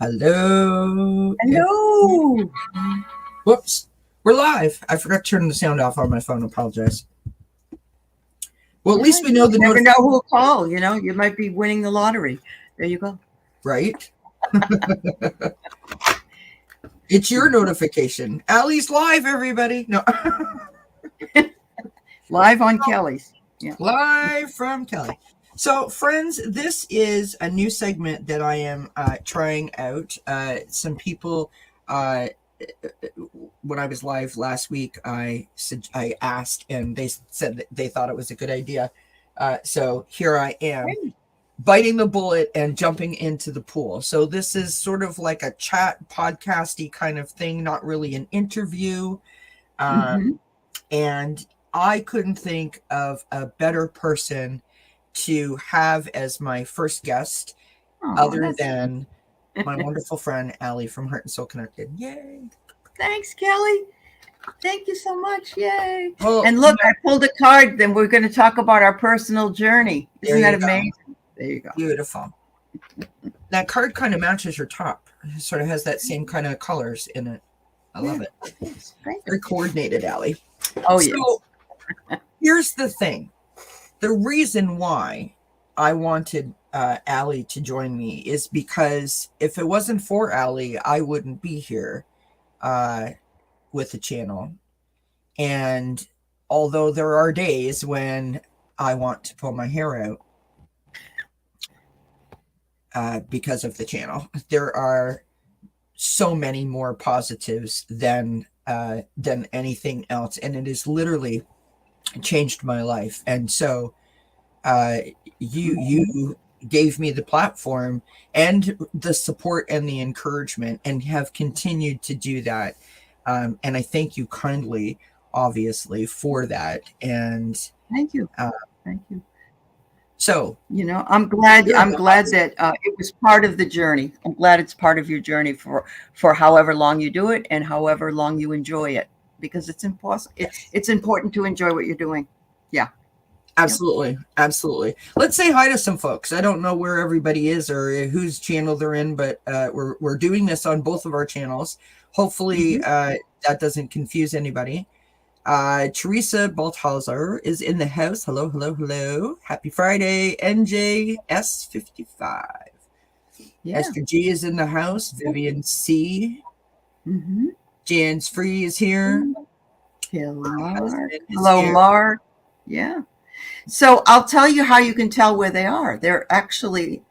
Hello. Hello. Whoops. We're live. I forgot to turn the sound off on my phone. Apologize. Well, at least we know the You never know notification. who will call. You might be winning the lottery. There you go. Right? It's your notification. Allie's live, everybody. No. Live on Kelly's. Yeah. Live from Kelly. So, friends, this is a new segment that I am trying out. Some people, when I was live last week, I asked, and they said that they thought it was a good idea. So here I am, biting the bullet and jumping into the pool. So this is sort of like a chat podcasty kind of thing, not really an interview. And I couldn't think of a better person to have as my first guest other than my wonderful friend Allie from Heart and Soul Connected. Yay! Thanks, Kelly. Thank you so much. Yay! Well, and look, I pulled a card. Then we're going to talk about our personal journey. Isn't that amazing? There you go. Beautiful. That card kind of matches your top. It sort of has that same kind of colors in it. I love it. Very coordinated, Allie. Oh, so, here's the thing. The reason why I wanted Allie to join me is because if it wasn't for Allie, I wouldn't be here with the channel. And although there are days when I want to pull my hair out because of the channel, there are so many more positives than anything else. And it has literally changed my life. And so you gave me the platform and the support and the encouragement, and have continued to do that. And I thank you kindly, obviously, for that. And thank you. Thank you. So, I'm glad that it was part of the journey. I'm glad it's part of your journey for however long you do it and however long you enjoy it, because it's important to enjoy what you're doing. Yeah. Absolutely. Absolutely. Let's say hi to some folks. I don't know where everybody is or whose channel they're in, but we're doing this on both of our channels. Hopefully that doesn't confuse anybody. Teresa Balthazar is in the house. Hello, hello, hello. Happy Friday. NJS55. Yeah. Esther G is in the house. Vivian C. Jan's Free is here. Hello, Mark. Yeah. So I'll tell you how you can tell where they are. They're actually,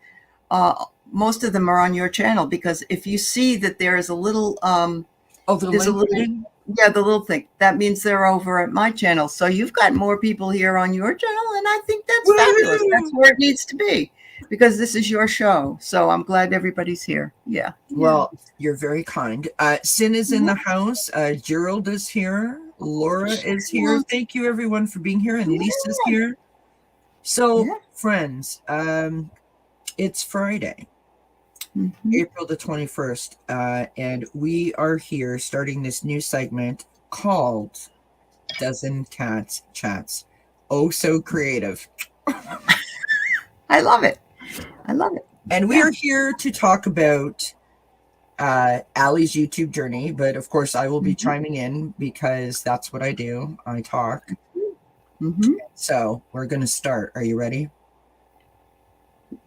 most of them are on your channel, because if you see that there is a little, the little thing, that means they're over at my channel. So you've got more people here on your channel, and I think that's fabulous. That's where it needs to be, because this is your show. So I'm glad everybody's here. Yeah. Well, you're very kind. Sin is in the house. Gerald is here. Laura is here. Thank you, everyone, for being here. And Lisa's here. So, friends, it's Friday, April the 21st, and we are here starting this new segment called Dozen Cats Chats. Oh, so creative. I love it. I love it. And we are here to talk about Allie's YouTube journey, but of course I will be chiming in because that's what I do. I talk. So we're going to start. Are you ready?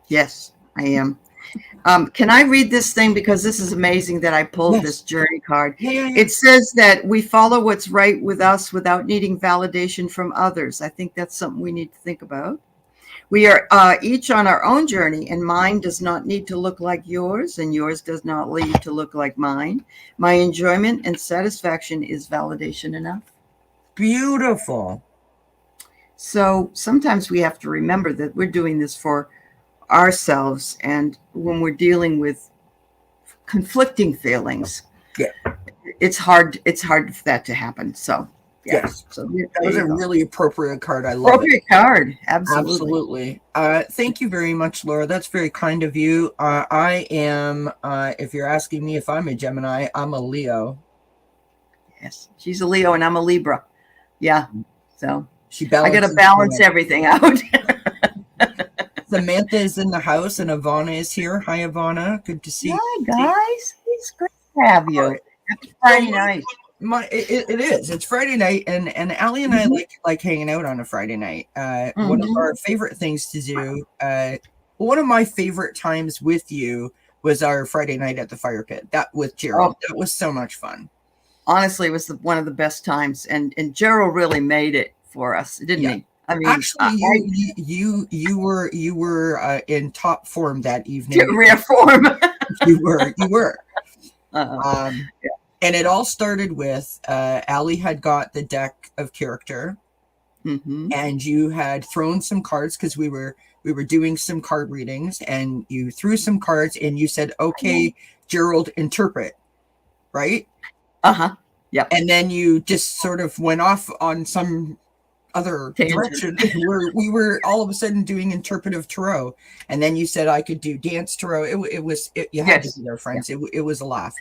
Yes, I am. Can I read this thing? Because this is amazing that I pulled this journey card. It says that we follow what's right with us without needing validation from others. I think that's something we need to think about. We are each on our own journey, and mine does not need to look like yours, and yours does not need to look like mine. My enjoyment and satisfaction is validation enough. Beautiful. So sometimes we have to remember that we're doing this for ourselves, and when we're dealing with conflicting feelings, it's hard for that to happen. So yes, so that was a really appropriate card. I love appropriate card. Absolutely. Thank you very much, Laura. That's very kind of you. I am, if you're asking me if I'm a Gemini, I'm a Leo. Yes, she's a Leo and I'm a Libra. Yeah, so I got to balance everything out. Samantha is in the house and Ivana is here. Hi, Ivana. Good to see you. Hi, guys. It's great to have you. Right. Happy Friday night. It is. It's Friday night, and Allie and I like hanging out on a Friday night. One of our favorite things to do. One of my favorite times with you was our Friday night at the fire pit. That with Gerald. That was so much fun. Honestly, it was one of the best times, and Gerald really made it for us, didn't he? I mean, actually, you were in top form that evening. Rare form. you were. And it all started with Allie had got the deck of character, and you had thrown some cards because we were doing some card readings, and you threw some cards, and you said, "Okay, Gerald, interpret," right? Yep. And then you just sort of went off on some other direction where we were all of a sudden doing interpretive tarot, and then you said I could do dance tarot. You had to be there, friends. It was a laugh.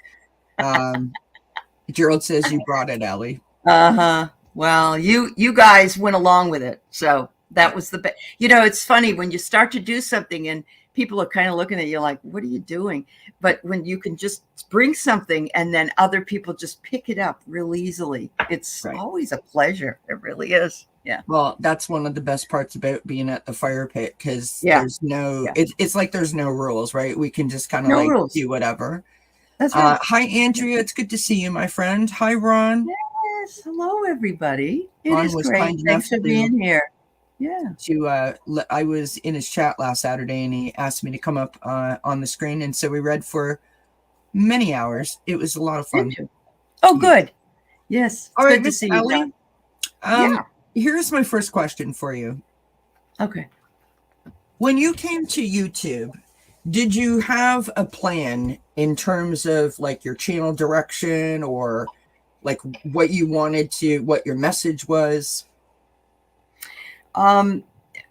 Gerald says you brought it, Allie. Well, you guys went along with it, so that was the best. It's funny when you start to do something and people are kind of looking at you like, "What are you doing?" But when you can just bring something and then other people just pick it up real easily, it's always a pleasure. It really is. Yeah. Well, that's one of the best parts about being at the fire pit, because there's no, it's like there's no rules, right? We can just kind of do whatever. That's right. Hi, Andrea. It's good to see you, my friend. Hi, Ron. Yes. Hello, everybody. Ron is was great. kind Thanks for being here. Yeah. I was in his chat last Saturday, and he asked me to come up on the screen, and so we read for many hours. It was a lot of fun. Oh, good. Yes. All right, good to see Allie, you. Here's my first question for you. Okay. When you came to YouTube, did you have a plan in terms of like your channel direction, or like what your message was?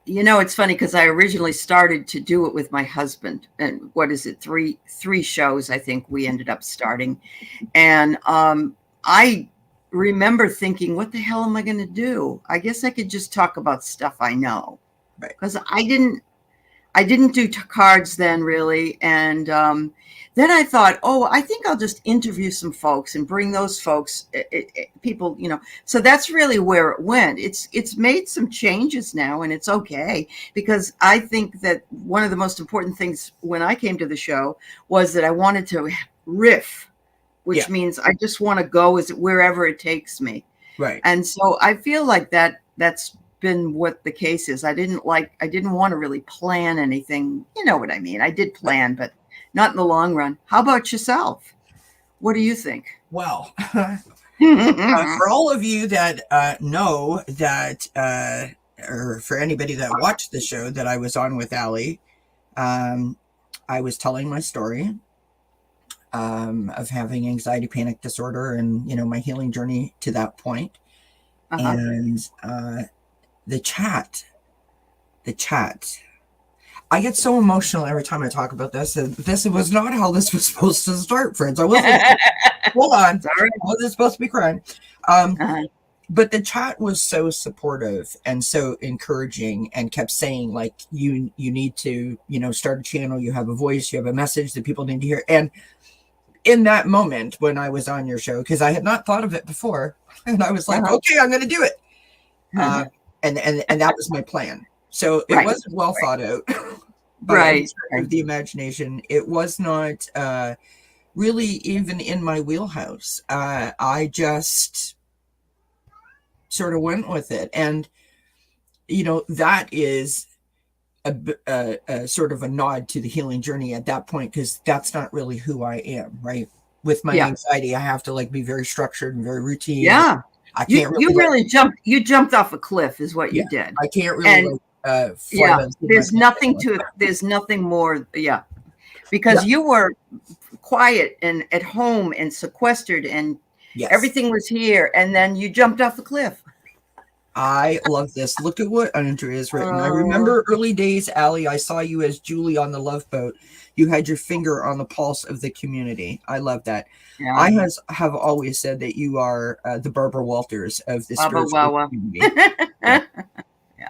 It's funny because I originally started to do it with my husband, and what is it? Three shows, I think we ended up starting. And I remember thinking, what the hell am I going to do? I guess I could just talk about stuff I know, because I didn't do cards then, really. And then I thought, I think I'll just interview some folks and bring those folks, people, So that's really where it went. It's made some changes now, and it's okay, because I think that one of the most important things when I came to the show was that I wanted to riff, which means I just want to go wherever it takes me. Right. And so I feel like that's been what the case is. I didn't want to really plan anything. You know what I mean? I did plan, but not in the long run. How about yourself? What do you think? Well, for all of you that know that, or for anybody that watched the show that I was on with Allie, I was telling my story of having anxiety panic disorder, and my healing journey to that point. And the chat, I get so emotional every time I talk about this. This was not how this was supposed to start, friends. I wasn't. Hold on. Sorry. I wasn't supposed to be crying. But the chat was so supportive and so encouraging, and kept saying, like, you need to, start a channel. You have a voice. You have a message that people need to hear. And in that moment when I was on your show, because I had not thought of it before, and I was like, okay, I'm going to do it. And that was my plan. So it wasn't well thought out. By the imagination. It was not really even in my wheelhouse. I just sort of went with it. And, that is a sort of a nod to the healing journey at that point, because that's not really who I am, right? With my anxiety, I have to be very structured and very routine. Yeah. I can't you jumped off a cliff is what you did. I can't really there's nothing more because you were quiet and at home and sequestered, and everything was here, and then you jumped off the cliff. I love this. Look at what Andrea has written. I remember early days, Allie. I saw you as Julie on the Love Boat. You had your finger on the pulse of the community. I love that. Yeah. I have always said that you are the Barbara Walters of the spiritual community.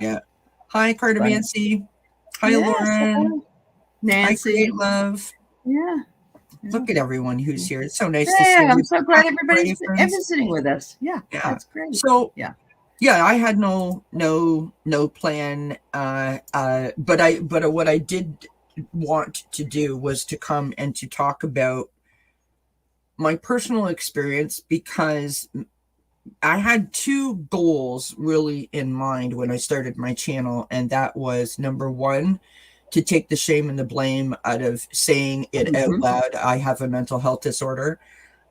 Yeah. Hi, Cardamancy. Hi, Lauren. Hi, Nancy. Great Love. Yeah. Look at everyone who's here. It's so nice to see Yeah, you. I'm so glad everybody's friends. visiting with us. Yeah, Yeah. that's great. So Yeah. I had no plan. But what I did want to do was to come and to talk about my personal experience, because I had two goals really in mind when I started my channel, and that was number one, to take the shame and the blame out of saying it out loud. I have a mental health disorder.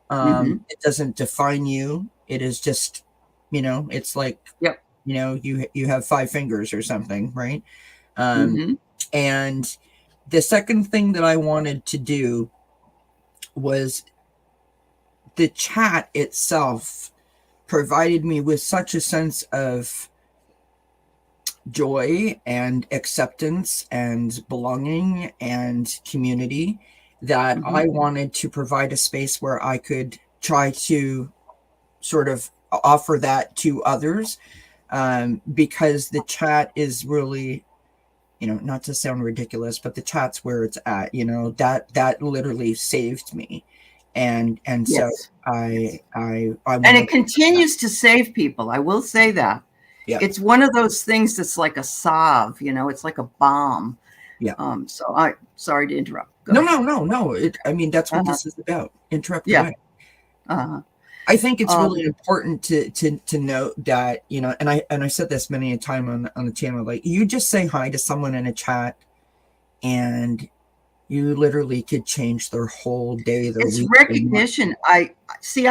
It doesn't define you. It is just, it's like, you have 5 fingers or something, right? And the second thing that I wanted to do was, the chat itself provided me with such a sense of joy and acceptance and belonging and community that I wanted to provide a space where I could try to sort of offer that to others, because the chat is really, not to sound ridiculous, but the chat's where it's at. That literally saved me, and so I and it continues to save people. I will say that. Yeah. It's one of those things that's like a salve, it's like a bomb. Yeah. So sorry to interrupt. No. That's what this is about. Interrupt away. I think it's really important to note that, and I said this many a time on the channel, like, you just say hi to someone in a chat and you literally could change their whole day, their it's week. Recognition. I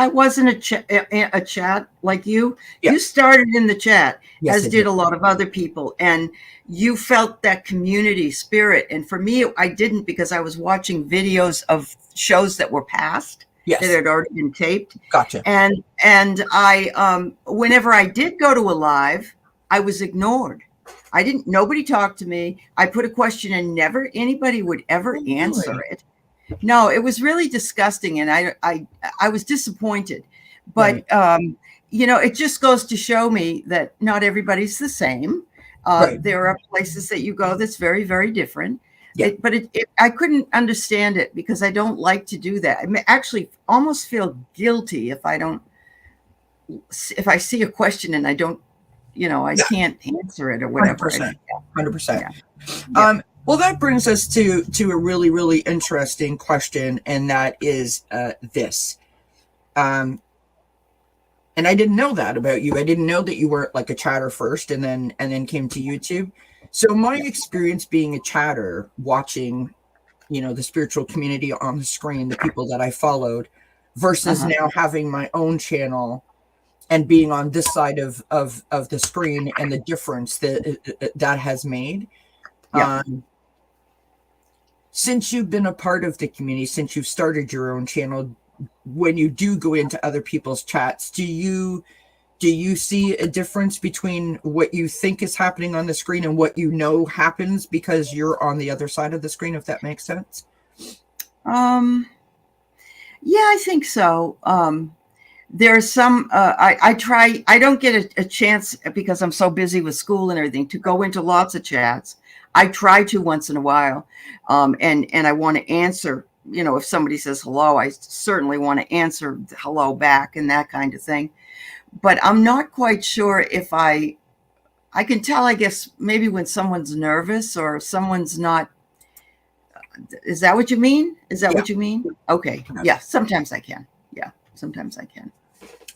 wasn't a chat like you. Yeah. You started in the chat, as did a lot of other people, and you felt that community spirit. And for me, I didn't, because I was watching videos of shows that were past. That had already been taped. Gotcha. And I, whenever I did go to a live, I was ignored. Nobody talked to me. I put a question and never anybody would ever answer it. No, it was really disgusting. And I was disappointed, but, it just goes to show me that not everybody's the same. There are places that you go that's very, very different. Yeah. But I couldn't understand it, because I don't like to do that. I actually almost feel guilty if I see a question and I don't, I can't answer it or whatever. 100%. Yeah. Well, that brings us to a really, really interesting question, and that is this. And I didn't know that about you. I didn't know that you were like a chatter first and then came to YouTube. So my experience being a chatter, watching, the spiritual community on the screen, the people that I followed, versus now having my own channel and being on this side of the screen, and the difference that has made. Since you've been a part of the community, since you've started your own channel, when you do go into other people's chats, do you see a difference between what you think is happening on the screen and what happens because you're on the other side of the screen, if that makes sense? Yeah, I think so. There's some, I don't get a chance, because I'm so busy with school and everything, to go into lots of chats. I try to once in a while. And I want to answer, if somebody says hello, I certainly want to answer hello back and that kind of thing. But I'm not quite sure if I can tell, I guess, maybe when someone's nervous or someone's not. Is that what you mean? What you mean? Okay. Yeah. Sometimes I can. Yeah. Sometimes I can.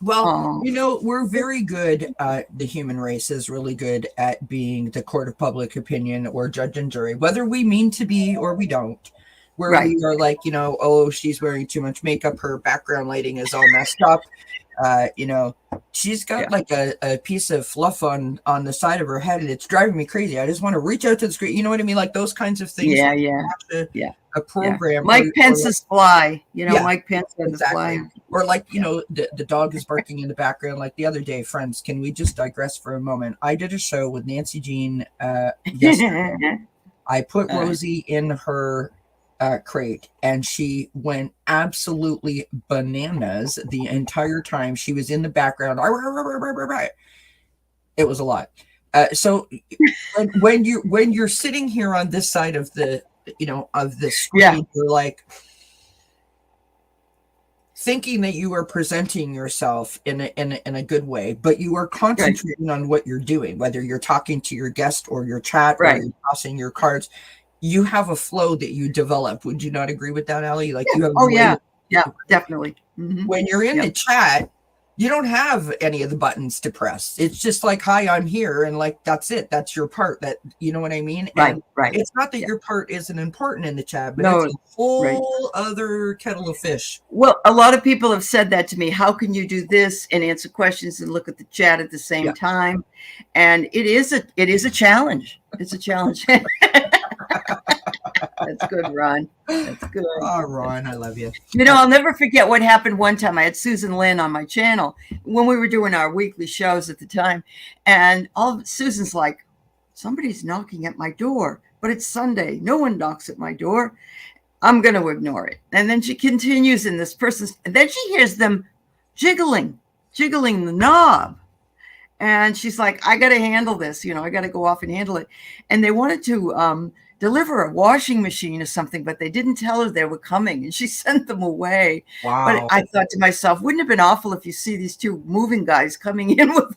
Well, we're very good. The human race is really good at being the court of public opinion or judge and jury, whether we mean to be or we don't. Where we are like, oh, she's wearing too much makeup. Her background lighting is all messed up. She's got like a piece of fluff on the side of her head, and it's driving me crazy. I just want to reach out to the screen. You know what I mean? Like those kinds of things. A program. Mike Pence's fly. Mike Pence has a fly. Or like, the dog is barking in the background. Like the other day, friends, can we just digress for a moment? I did a show with Nancy Jean yesterday. I put Rosie in her crate, and she went absolutely bananas the entire time she was in the background. It was a lot. So when you're sitting here on this side of the screen, you're like thinking that you are presenting yourself in a good way, but you are concentrating on what you're doing, whether you're talking to your guest or your chat or you're tossing your cards. You have a flow that you develop. Would you not agree with that, Allie? Like you have definitely. Mm-hmm. When you're in the chat, you don't have any of the buttons to press. It's just like, hi, I'm here. And like, that's it. That's your part. That, you know what I mean? Right. It's not that your part isn't important in the chat, but it's a whole other kettle of fish. Well, a lot of people have said that to me. How can you do this and answer questions and look at the chat at the same time? And it is a challenge. It's a challenge. That's good, Ron. That's good. Oh, Ron, I love you. You know, I'll never forget what happened one time. I had Susan Lynn on my channel when we were doing our weekly shows at the time. And Susan's like, somebody's knocking at my door, but it's Sunday. No one knocks at my door. I'm going to ignore it. And then she continues in this person's, and then she hears them jiggling the knob. And she's like, I got to handle this. You know, I got to go off and handle it. And they wanted to deliver a washing machine or something, but they didn't tell her they were coming, and she sent them away. Wow. But I thought to myself, wouldn't it have been awful if you see these two moving guys coming in with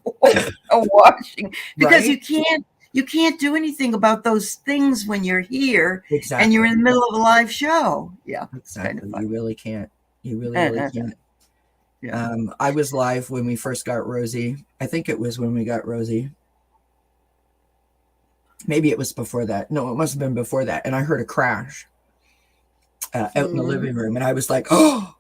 a washing, because you can't do anything about those things when you're here and you're in the middle of a live show. Yeah, exactly. Kind of you really can't. You really can't. Yeah. I was live when we first got Rosie. I think it was when we got Rosie. Maybe it was before that. No, it must have been before that. And I heard a crash out in the living room. And I was like, oh,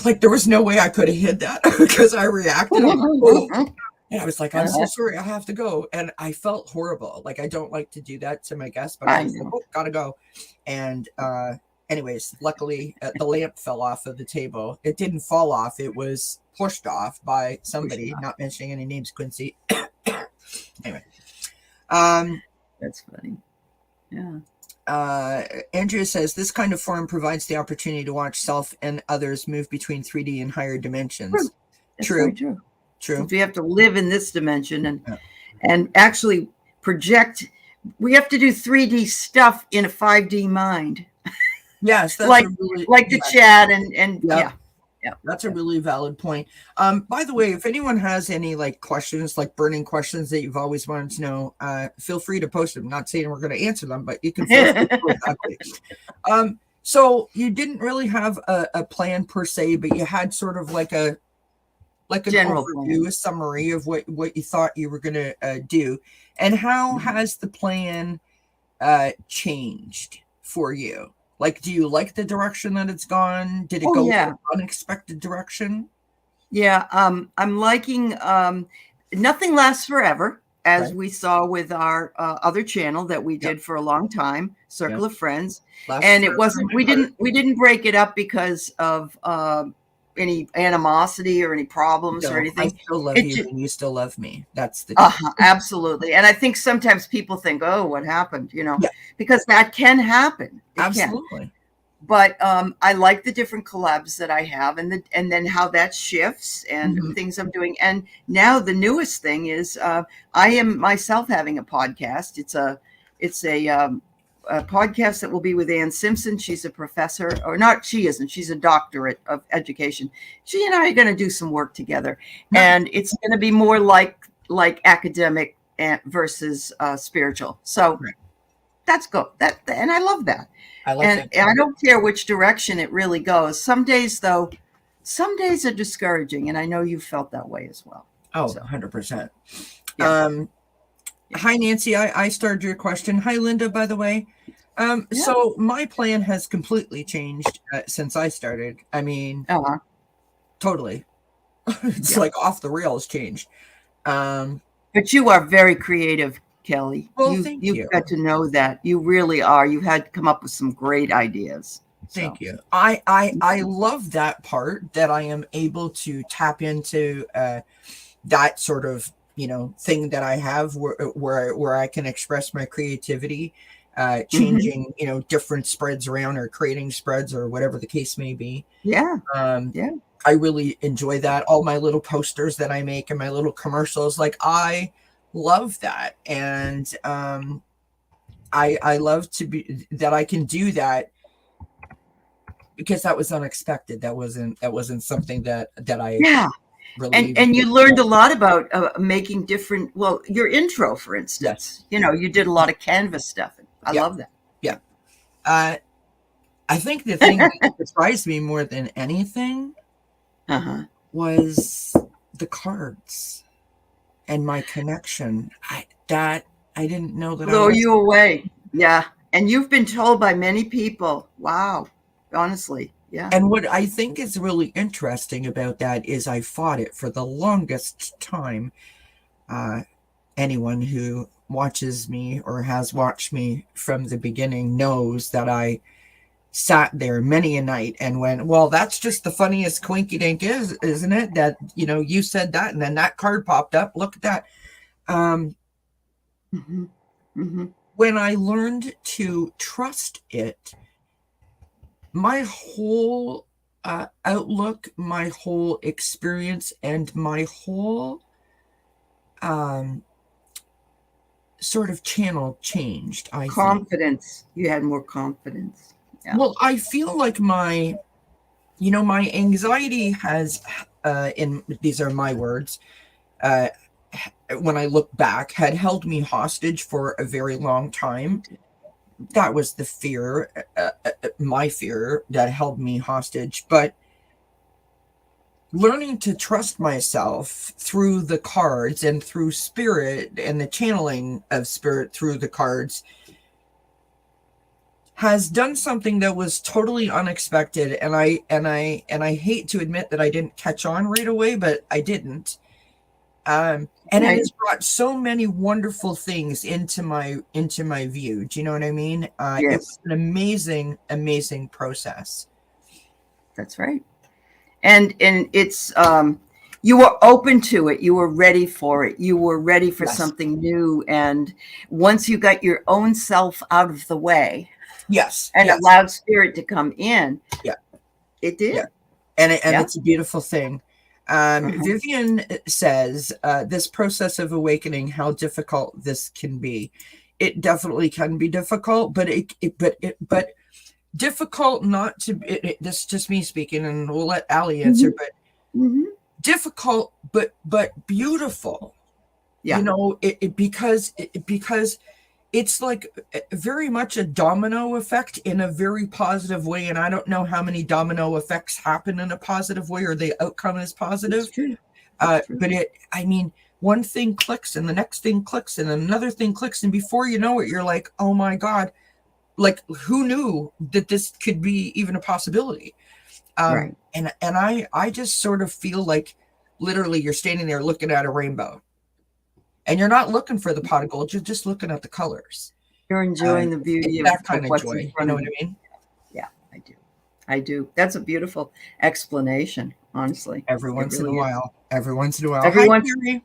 like there was no way I could have hid that because I reacted. And I was like, I'm so sorry, I have to go. And I felt horrible. Like, I don't like to do that to my guests, but I was like, oh, gotta go. And anyways, luckily the lamp fell off of the table. It didn't fall off. It was pushed off by somebody, not mentioning any names, Quincy. Anyway. That's funny. Yeah. Andrea says this kind of forum provides the opportunity to watch self and others move between 3D and higher dimensions. True. If you have to live in this dimension and actually project, we have to do 3D stuff in a 5D mind. Yes, that's like the chat and yeah, that's a really valid point. By the way, if anyone has any like questions, like burning questions that you've always wanted to know, feel free to post them. Not saying we're going to answer them, but you can feel free to post them. So you didn't really have a plan per se, but you had sort of like an general overview, a summary of what you thought you were going to do. And how has the plan changed for you? Like, do you like the direction that it's gone? Did it go in an unexpected direction? Yeah, I'm liking Nothing Lasts Forever, as we saw with our other channel that we did for a long time, Circle of Friends. And it wasn't, we didn't break it up because of any animosity or any problems or anything. I still love you and you still love me. That's the absolutely. And I think sometimes people think, oh, what happened? You know, because that can happen. Absolutely. But I like the different collabs that I have, and then how that shifts and things I'm doing. And now the newest thing is I am myself having a podcast. It's a podcast that will be with Ann Simpson. She's a professor, or not, she isn't. She's a doctorate of education. She and I are going to do some work together, and it's going to be more like academic versus spiritual. So that's good. And I love that. I like that. And I don't care which direction it really goes. Some days are discouraging, and I know you felt that way as well. Oh, 100%. Hi, Nancy. I started your question. Hi, Linda, by the way. So my plan has completely changed since I started. I mean, totally. It's like off the rails changed. But you are very creative, Kelly. Well, you've got to know that. You really are. You had to come up with some great ideas. Thank you. I love that part, that I am able to tap into that sort of thing that I have where I can express my creativity, changing different spreads around or creating spreads or whatever the case may be. I really enjoy that. All my little posters that I make and my little commercials, like I love that. And I love to be that I can do that, because that was unexpected. That wasn't something that I Yeah. really. And you learned a lot about making different, well, your intro, for Yes. instance, you did a lot of canvas stuff. I Yeah. love that. Yeah. Uh, I think the thing that surprised me more than anything Uh-huh. was the cards and my connection. I didn't know that I Blow was. you away. Yeah. And you've been told by many people. Wow. Honestly. Yeah. And what I think is really interesting about that is I fought it for the longest time. Uh, Anyone who watches me or has watched me from the beginning knows that I sat there many a night and went, well, that's just the funniest quinky dink is, isn't it? That, you said that and then that card popped up. Look at that. Um, Mm-hmm. Mm-hmm. when I learned to trust it, my whole outlook, my whole experience, and my whole um, sort of channel changed, I think. Confidence. You had more confidence. Yeah. Well, I feel like my anxiety has, in these are my words, uh, when I look back, had held me hostage for a very long time. That was the fear, my fear that held me hostage. But learning to trust myself through the cards and through spirit and the channeling of spirit through the cards has done something that was totally unexpected. And I hate to admit that I didn't catch on right away, but I didn't. And it has brought so many wonderful things into my view. Do you know what I mean? It Yes. was an amazing process. That's right. And it's you were open to it. You were ready for it. You were ready for Yes. something new. And once you got your own self out of the way, Yes, and yes. allowed spirit to come in, Yeah. it did. Yeah. And it's a beautiful thing. Vivian says, this process of awakening, how difficult this can be. It definitely can be difficult, but but difficult not to. This is just me speaking, and we'll let Allie answer. But difficult, but beautiful. Yeah. Because it's like very much a domino effect in a very positive way. And I don't know how many domino effects happen in a positive way or the outcome is positive. It's true. But one thing clicks and the next thing clicks and another thing clicks. And before you know it, you're like, oh my God, like who knew that this could be even a possibility? Right. And I just sort of feel like literally you're standing there looking at a rainbow. And you're not looking for the pot of gold. You're just looking at the colors. You're enjoying the beauty of that kind of what's joy. in You front know of what I mean? Yeah, I do. I do. That's a beautiful explanation, honestly. Every once in a while. Every Hi, once. Carrie.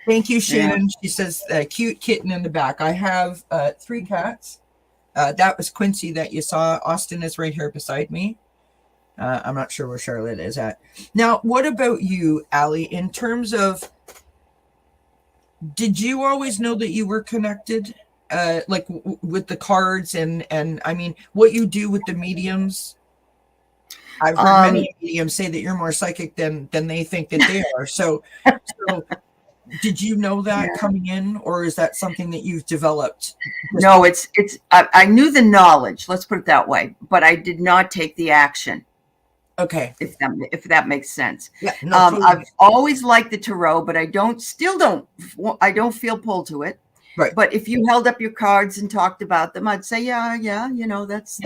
Thank you, Shannon. Yeah. She says, cute kitten in the back. I have 3 cats. That was Quincy that you saw. Austin is right here beside me. I'm not sure where Charlotte is at. Now, what about you, Allie? In terms of, did you always know that you were connected? Like with the cards and I mean, what you do with the mediums? I've heard many mediums say that you're more psychic than they think that they are. So did you know that coming in, or is that something that you've developed? No, I knew the knowledge, let's put it that way, but I did not take the action. Okay. If that makes sense. Yeah. No, totally. I've always liked the tarot, but I don't feel pulled to it. Right. But if you held up your cards and talked about them, I'd say, yeah, that's.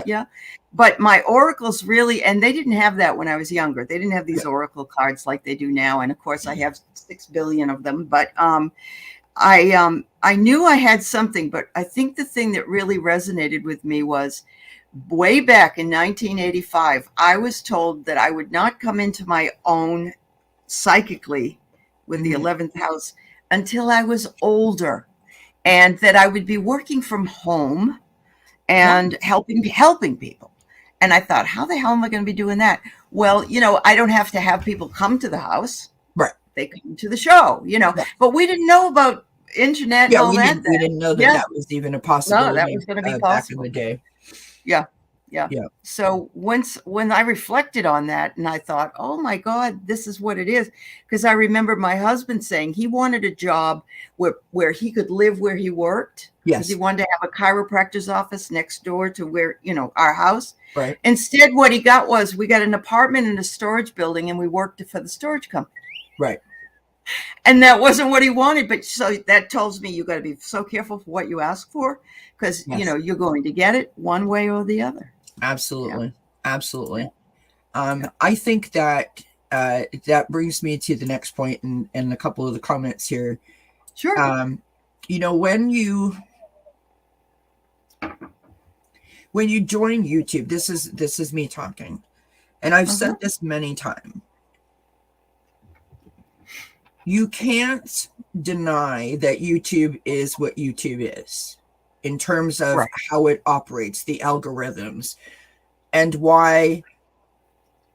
But my oracles really, and they didn't have that when I was younger. They didn't have these oracle cards like they do now. And of course I have 6 billion of them, but I knew I had something, but I think the thing that really resonated with me was way back in 1985, I was told that I would not come into my own psychically with the 11th house until I was older, and that I would be working from home and helping people. And I thought, how the hell am I going to be doing that? Well, I don't have to have people come to the house. Right. they come to the show, but we didn't know about internet and all that. We didn't know that was even a No, that possibility was going to be back in possible. the day. Yeah. Yeah. So when I reflected on that and I thought, oh my God, this is what it is. Because I remember my husband saying he wanted a job where he could live where he worked. Yes. Because he wanted to have a chiropractor's office next door to where, our house. Right. Instead, what he got was we got an apartment in a storage building and we worked for the storage company. Right. And that wasn't what he wanted. But so that tells me you got to be so careful for what you ask for, because, you're going to get it one way or the other. Absolutely. Yeah. Absolutely. Yeah. I think that that brings me to the next point and a couple of the comments here. Sure. When you join YouTube, this is me talking, and I've said this many times. You can't deny that YouTube is what YouTube is in terms of how it operates, the algorithms, and why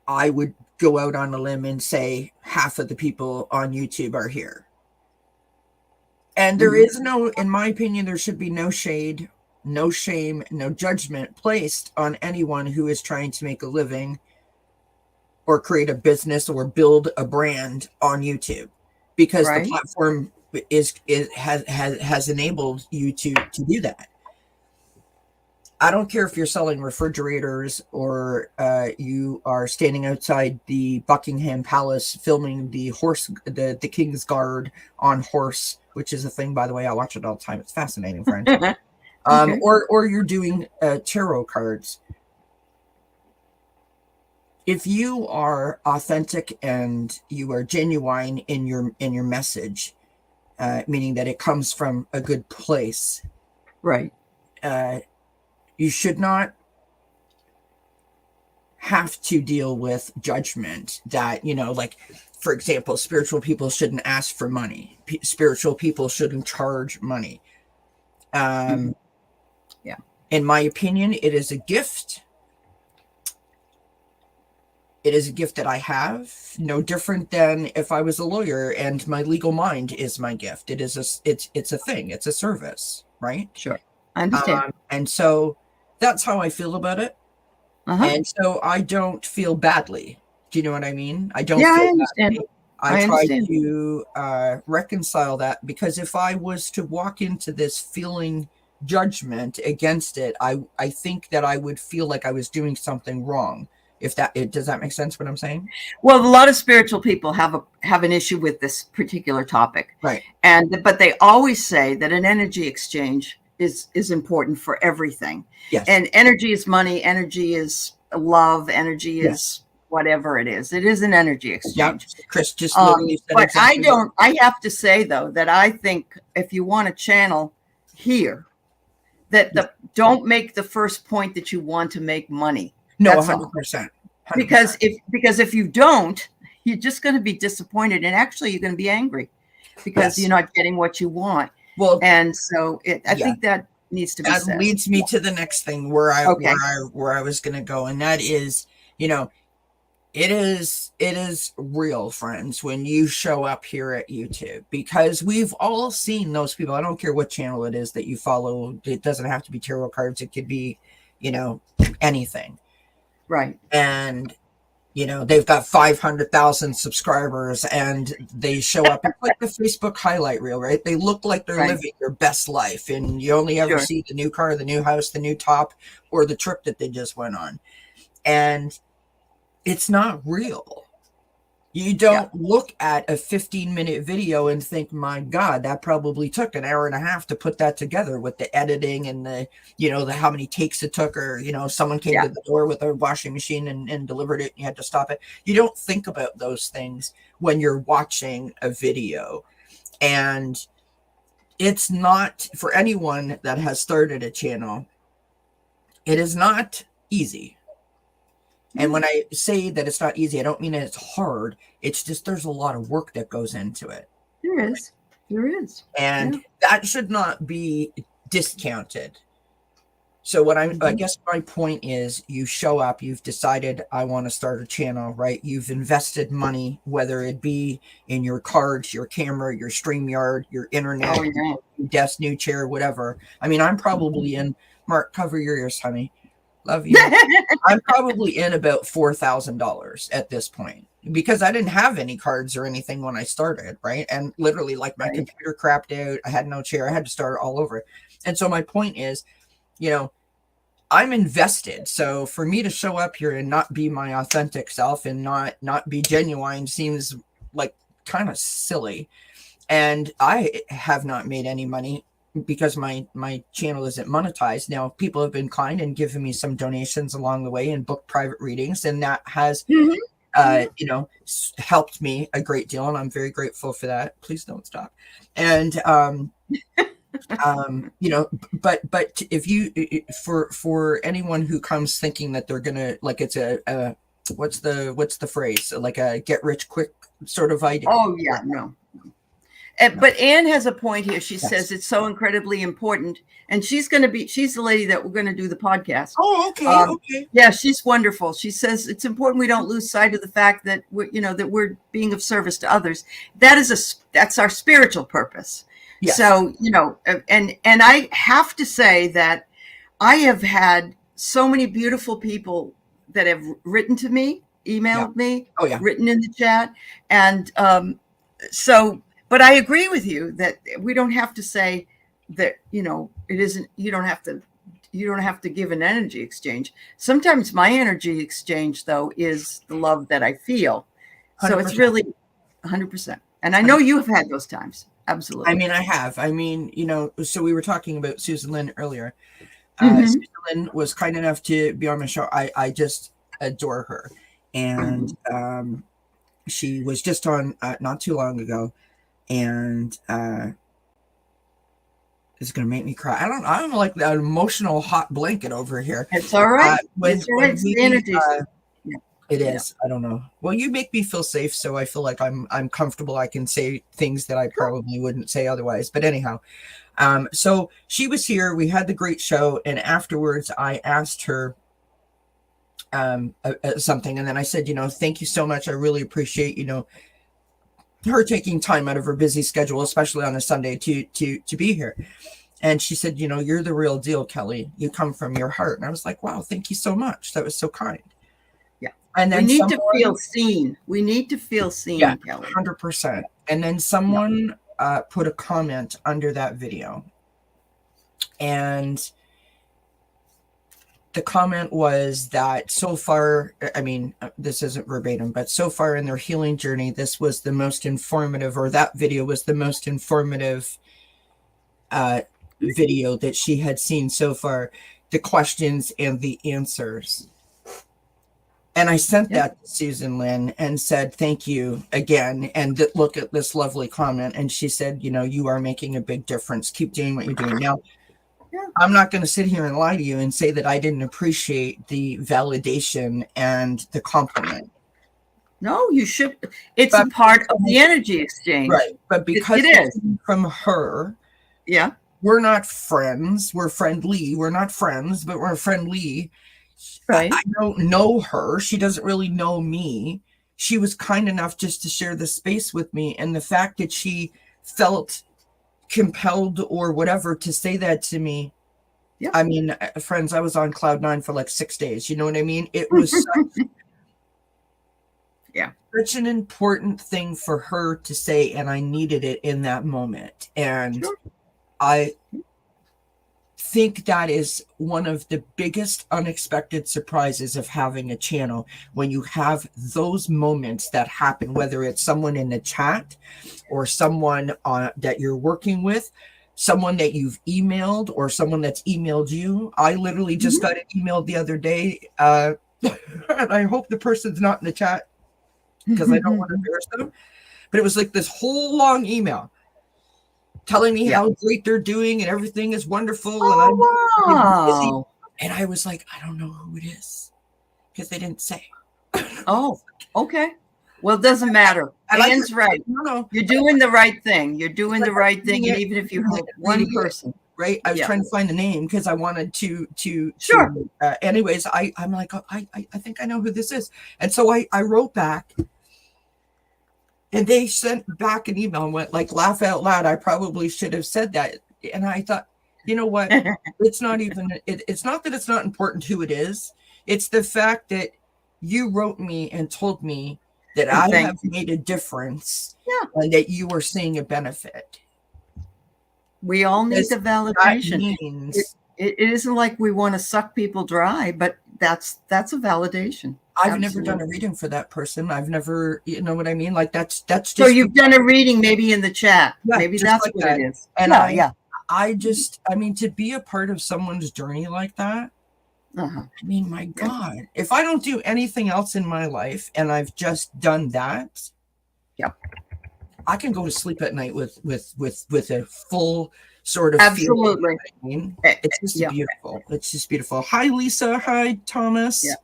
I would go out on a limb and say half of the people on YouTube are here. And there is no, in my opinion, there should be no shade, no shame, no judgment placed on anyone who is trying to make a living or create a business or build a brand on YouTube, because the platform has enabled you to do that. I don't care if you're selling refrigerators or you are standing outside the Buckingham Palace filming the King's Guard on horse, which is a thing, by the way. I watch it all the time. It's fascinating, friends. Or you're doing tarot cards. If you are authentic and you are genuine in your message, meaning that it comes from a good place, right? You should not have to deal with judgment that, like, for example, spiritual people shouldn't ask for money. Spiritual people shouldn't charge money. In my opinion, it is a gift. It is a gift that I have, no different than if I was a lawyer and my legal mind is my gift. It's a thing. It's a service, right? Sure. I understand. And so that's how I feel about it. And so I don't feel badly. Do you know what I mean? I don't feel I understand. badly. I try to reconcile that, because if I was to walk into this feeling judgment against it, I think that I would feel like I was doing something wrong. Does that make sense what I'm saying? Well, a lot of spiritual people have an issue with this particular topic. Right. But they always say that an energy exchange is important for everything. Yes. And energy is money, energy is love, energy is whatever it is. It is an energy exchange. Yeah. Chris just but I have to say though that I think if you want to channel here, that don't make the first point that you want to make money. No, 100%. Because if you don't, you're just going to be disappointed, and actually you're going to be angry because you're not getting what you want. Well, and so I think that needs to be said. That leads me to the next thing where I was going to go, and that is, it is real, friends, when you show up here at YouTube, because we've all seen those people. I don't care what channel it is that you follow. It doesn't have to be tarot cards. It could be, anything. Right. And, they've got 500,000 subscribers and they show up. It's like the Facebook highlight reel, right? They look like they're living their best life, and you only ever see the new car, the new house, the new top, or the trip that they just went on. And it's not real. You don't look at a 15-minute video and think, my God, that probably took an hour and a half to put that together with the editing and the how many takes it took, or, someone came to the door with a washing machine and delivered it and you had to stop it. You don't think about those things when you're watching a video. And it's not, for anyone that has started a channel, it is not easy. And when I say that it's not easy, I don't mean that it's hard. It's just there's a lot of work that goes into it. There is. And that should not be discounted. So what I guess my point is, you show up, you've decided I want to start a channel, right? You've invested money, whether it be in your cards, your camera, your StreamYard, your internet, your desk, new chair, whatever. I mean, I'm probably in, Mark, cover your ears, honey. Love you. I'm probably in about $4,000 at this point because I didn't have any cards or anything when I started, right? And literally, like, my computer crapped out. I had no chair. I had to start all over. And so my point is, you know, I'm invested. So for me to show up here and not be my authentic self and not be genuine seems like kind of silly. And I have not made any money because my channel isn't monetized. Now, people have been kind and given me some donations along the way and booked private readings, and that has you know, helped me a great deal, and I'm very grateful for that. Please don't stop. And you know, but if you, for anyone who comes thinking that they're gonna, like, it's a what's the phrase, like a get rich quick sort of idea. Oh yeah, no. But Anne has a point here. She says it's so incredibly important, and she's the lady that we're going to do the podcast. Oh, okay. Okay. Yeah, she's wonderful. She says it's important we don't lose sight of the fact that we're being of service to others. That's our spiritual purpose. Yes. So, and I have to say that I have had so many beautiful people that have written to me, emailed me, written in the chat. And but I agree with you that we don't have to say that, it isn't, you don't have to give an energy exchange. Sometimes my energy exchange, though, is the love that I feel. 100%. So it's really 100%. And I know you have had those times. Absolutely. I mean, I have. I mean, so we were talking about Susan Lynn earlier. Susan Lynn was kind enough to be on my show. I just adore her. And she was just on not too long ago. And it's gonna make me cry. I'm like that emotional hot blanket over here. It's all right. It's all right. It's the energy. It is. I don't know. Well, you make me feel safe, so I feel like I'm comfortable. I can say things that I probably wouldn't say otherwise. But anyhow, so she was here. We had the great show, and afterwards, I asked her something, and then I said, thank you so much. I really appreciate her taking time out of her busy schedule, especially on a Sunday, to be here. And she said, you're the real deal, Kelly. You come from your heart. And I was like, wow, thank you so much. That was so kind. Yeah. And then we need to feel seen. We need to feel seen, Kelly. 100%. And then someone put a comment under that video. And the comment was that so far, I mean, this isn't verbatim, but so far in their healing journey, this was the most informative, or that video was the most informative video that she had seen so far, the questions and the answers. And I sent that to Susan Lynn and said, thank you again. And look at this lovely comment. And she said, you are making a big difference. Keep doing what you're doing. Now, I'm not going to sit here and lie to you and say that I didn't appreciate the validation and the compliment. No, you should. It's a part of the energy exchange. Right. But because it is from her, we're not friends. We're friendly. We're not friends, but we're friendly. Right. I don't know her. She doesn't really know me. She was kind enough just to share the space with me. And the fact that she felt compelled or whatever to say that to me. Yeah. I mean, friends, I was on cloud 9 for like 6 days. You know what I mean? It was such an important thing for her to say, and I needed it in that moment. And I think that is one of the biggest unexpected surprises of having a channel, when you have those moments that happen, whether it's someone in the chat or someone that you're working with, someone that you've emailed or someone that's emailed you. I literally just got an email the other day, and I hope the person's not in the chat because I don't want to embarrass them, but it was like this whole long email telling me how great they're doing and everything is wonderful. Oh, and wow. Busy. And I was like, I don't know who it is because they didn't say. Oh, okay. Well, it doesn't matter. Anne's right. No. You're doing the right thing. You're doing the right thing. And even if you help one person. right? I was trying to find the name because I wanted to Sure. anyways, I'm like, oh, I think I know who this is. And so I wrote back, and they sent back an email and went like, laugh out loud. I probably should have said that. And I thought, you know what? It's not even, it's not that it's not important who it is. It's the fact that you wrote me and told me that I have made a difference, and that you were seeing a benefit. We all need the validation. It isn't like we want to suck people dry, but that's a validation. I've never done a reading for that person. I've never, you know what I mean? Like that's just. So you've done a reading maybe in the chat. Maybe that's what it is. And I mean, to be a part of someone's journey like that, I mean, my God, if I don't do anything else in my life and I've just done that, I can go to sleep at night with a full sort of absolutely. Feeling. It's just beautiful. It's just beautiful. Hi, Lisa. Hi, Thomas. Yeah.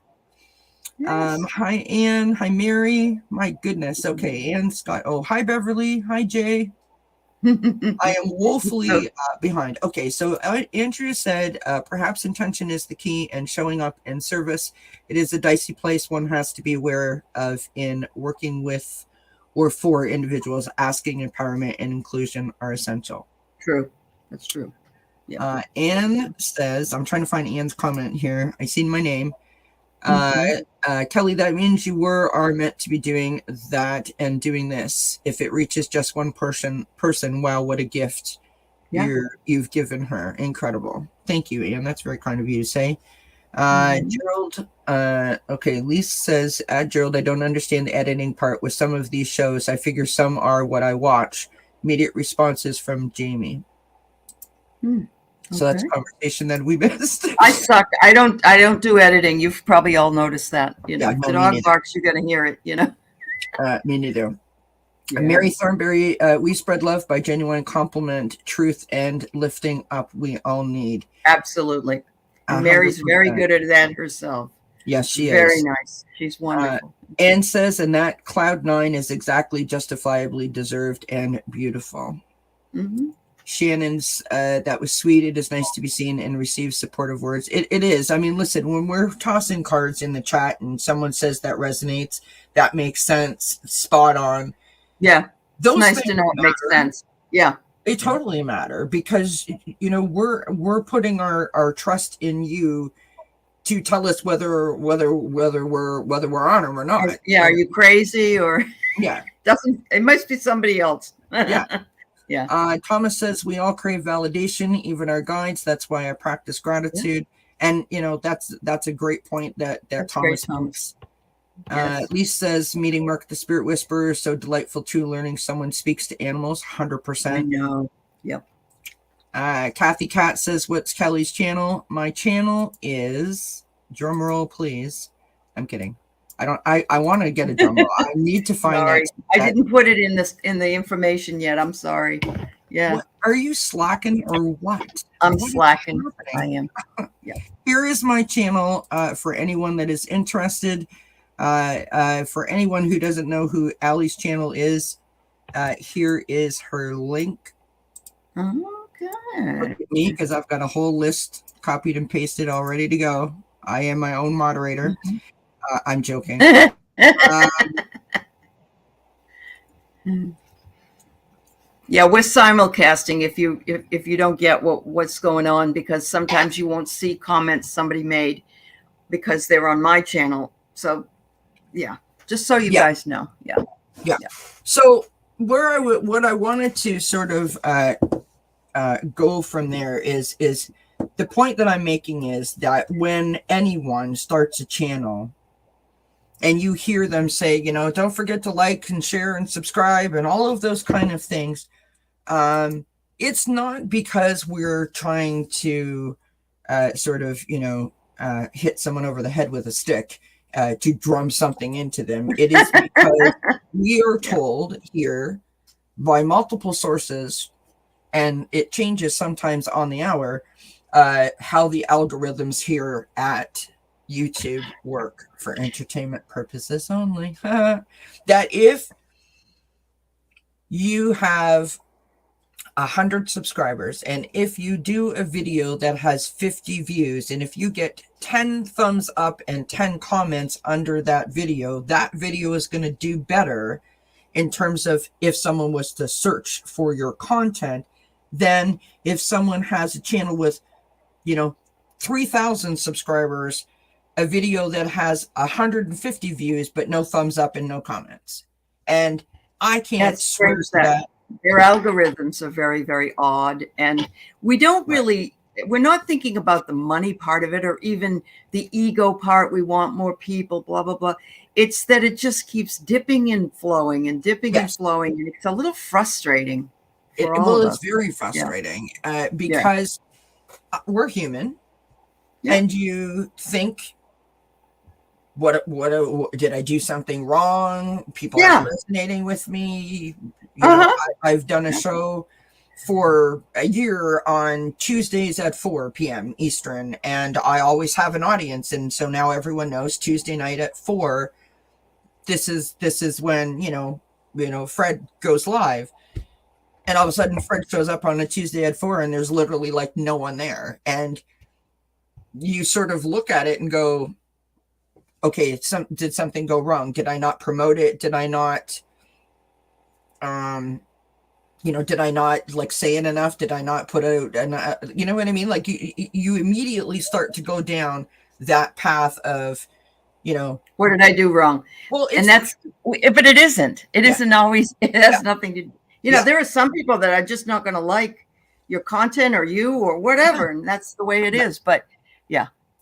Yes. Hi, Anne. Hi, Mary. My goodness. Okay, Anne, Scott. Oh, hi, Beverly. Hi, Jay. I am woefully behind. Okay, so Andrea said, perhaps intention is the key and showing up in service. It is a dicey place one has to be aware of in working with or for individuals. Asking, empowerment, and inclusion are essential. True. That's true. Yeah. Anne says, I'm trying to find Anne's comment here. I seen my name. Kelly, that means you are meant to be doing that and doing this. If it reaches just one person, wow, what a gift you've given her. Incredible. Thank you, Anne. That's very kind of you to say. Gerald, okay, Lisa says, Gerald, I don't understand the editing part with some of these shows. I figure some are what I watch. Immediate responses from Jamie. So that's a conversation that we missed. I suck. I don't do editing. You've probably all noticed that. You know, if the dog barks, you're gonna hear it, you know. Me neither. Mary Thornberry, we spread love by genuine compliment, truth, and lifting up we all need. Absolutely. Mary's very good at that herself. Yes, she is. Very nice. She's wonderful. Anne says, and that cloud 9 is exactly justifiably deserved and beautiful. Shannon's, that was sweet. It is nice to be seen and receive supportive words. It is. I mean, listen, when we're tossing cards in the chat and someone says that resonates, that makes sense, spot on. Yeah. Those nice to know it makes sense. Yeah. They totally matter because, you know, we're putting our trust in you to tell us whether we're on or we're not. Yeah. Are you crazy or it must be somebody else. Yeah. Thomas says we all crave validation, even our guides. That's why I practice gratitude. And you know, that's a great point that Thomas makes. Lisa says meeting Mark the Spirit Whisperer, so delightful too, learning someone speaks to animals. 100%. I know. Yep. Kathy Cat says, what's Kelly's channel? My channel is, drum roll please. I'm kidding. I want to get a drum roll. I need to find that. I didn't put it in the information yet. I'm sorry. Yeah. What, are you slacking or what? I'm slacking. I am. Yeah. Here is my channel for anyone that is interested. For anyone who doesn't know who Allie's channel is, here is her link. Okay. Look at me, because I've got a whole list copied and pasted all ready to go. I am my own moderator. I'm joking. Yeah, we're simulcasting if you don't get what's going on, because sometimes you won't see comments somebody made because they're on my channel. So yeah, just so you guys know. Yeah. So what I wanted to sort of go from there is the point that I'm making is that when anyone starts a channel and you hear them say, you know, don't forget to like and share and subscribe and all of those kind of things, it's not because we're trying to sort of, you know, hit someone over the head with a stick to drum something into them. It is because we are told here by multiple sources, and it changes sometimes on the hour, how the algorithms here at YouTube work for entertainment purposes only. That if you have 100 subscribers, and if you do a video that has 50 views, and if you get 10 thumbs up and 10 comments under that video is going to do better in terms of if someone was to search for your content than if someone has a channel with, 3,000 subscribers, a video that has 150 views but no thumbs up and no comments. And I can't swear to that. Their algorithms are very, very odd, and we don't really, we're not thinking about the money part of it or even the ego part. We want more people, blah, blah, blah. It's that it just keeps dipping and flowing and dipping and flowing, and it's a little frustrating. It's very frustrating because we're human, and you think, what did I do something wrong? People are resonating with me. I've done a show for a year on Tuesdays at 4 p.m. Eastern, and I always have an audience. And so now everyone knows Tuesday night at 4, this is when, Fred goes live. And all of a sudden Fred shows up on a Tuesday at 4 and there's literally like no one there. And you sort of look at it and go, okay, did something go wrong? Did I not promote it? Did I not, did I not like say it enough? Did I not put out, you know what I mean? Like you immediately start to go down that path of, what did I do wrong? Well, but it isn't. It isn't always. It has nothing to. There are some people that are just not going to like your content or you or whatever, and that's the way it is. But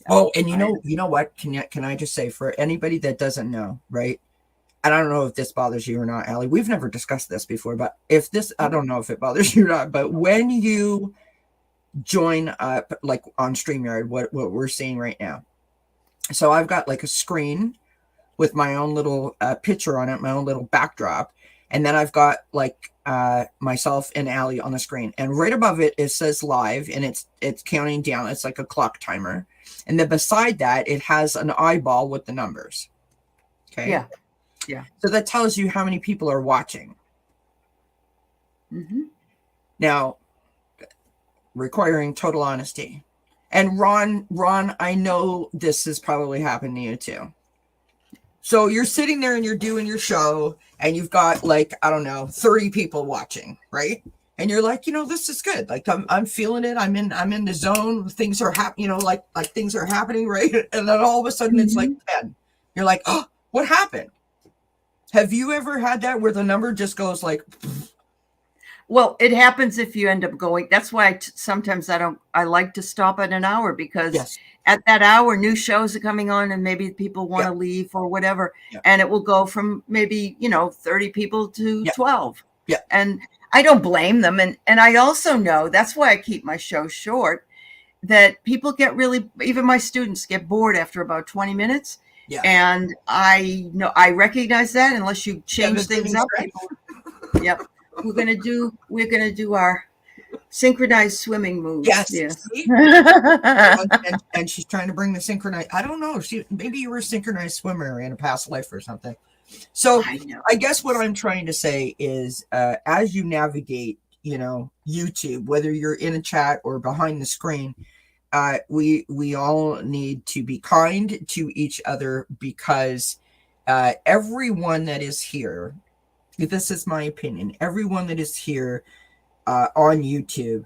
oh, and you know what? Can I just say, for anybody that doesn't know, right? And I don't know if this bothers you or not, Allie. We've never discussed this before, but I don't know if it bothers you or not, but when you join up, like on StreamYard, what we're seeing right now. So I've got like a screen with my own little picture on it, my own little backdrop. And then I've got like myself and Allie on the screen. And right above it, it says live, and it's counting down. It's like a clock timer. And then beside that, it has an eyeball with the numbers. Okay. Yeah. So that tells you how many people are watching. Mm-hmm. Now, requiring total honesty. And Ron, I know this has probably happened to you too. So you're sitting there and you're doing your show and you've got like, I don't know, 30 people watching, right? And you're like, this is good. Like I'm feeling it. I'm in the zone. Things are happening, like things are happening, right? And then all of a sudden it's like 10. You're like, oh, what happened? Have you ever had that where the number just goes like? Well, it happens if you end up going. That's why sometimes I like to stop at an hour, because at that hour, new shows are coming on and maybe people want to leave or whatever. Yeah. And it will go from maybe, 30 people to 12. Yeah. And I don't blame them. And I also know that's why I keep my show short, that people get even my students get bored after about 20 minutes. Yeah. And I recognize that unless you change things up. Yep. We're gonna do our synchronized swimming moves. Yes. And she's trying to bring the synchronized. I don't know. Maybe you were a synchronized swimmer in a past life or something. So I guess what I'm trying to say is, as you navigate, YouTube, whether you're in a chat or behind the screen, we all need to be kind to each other, because everyone that is here, this is my opinion, everyone that is here on YouTube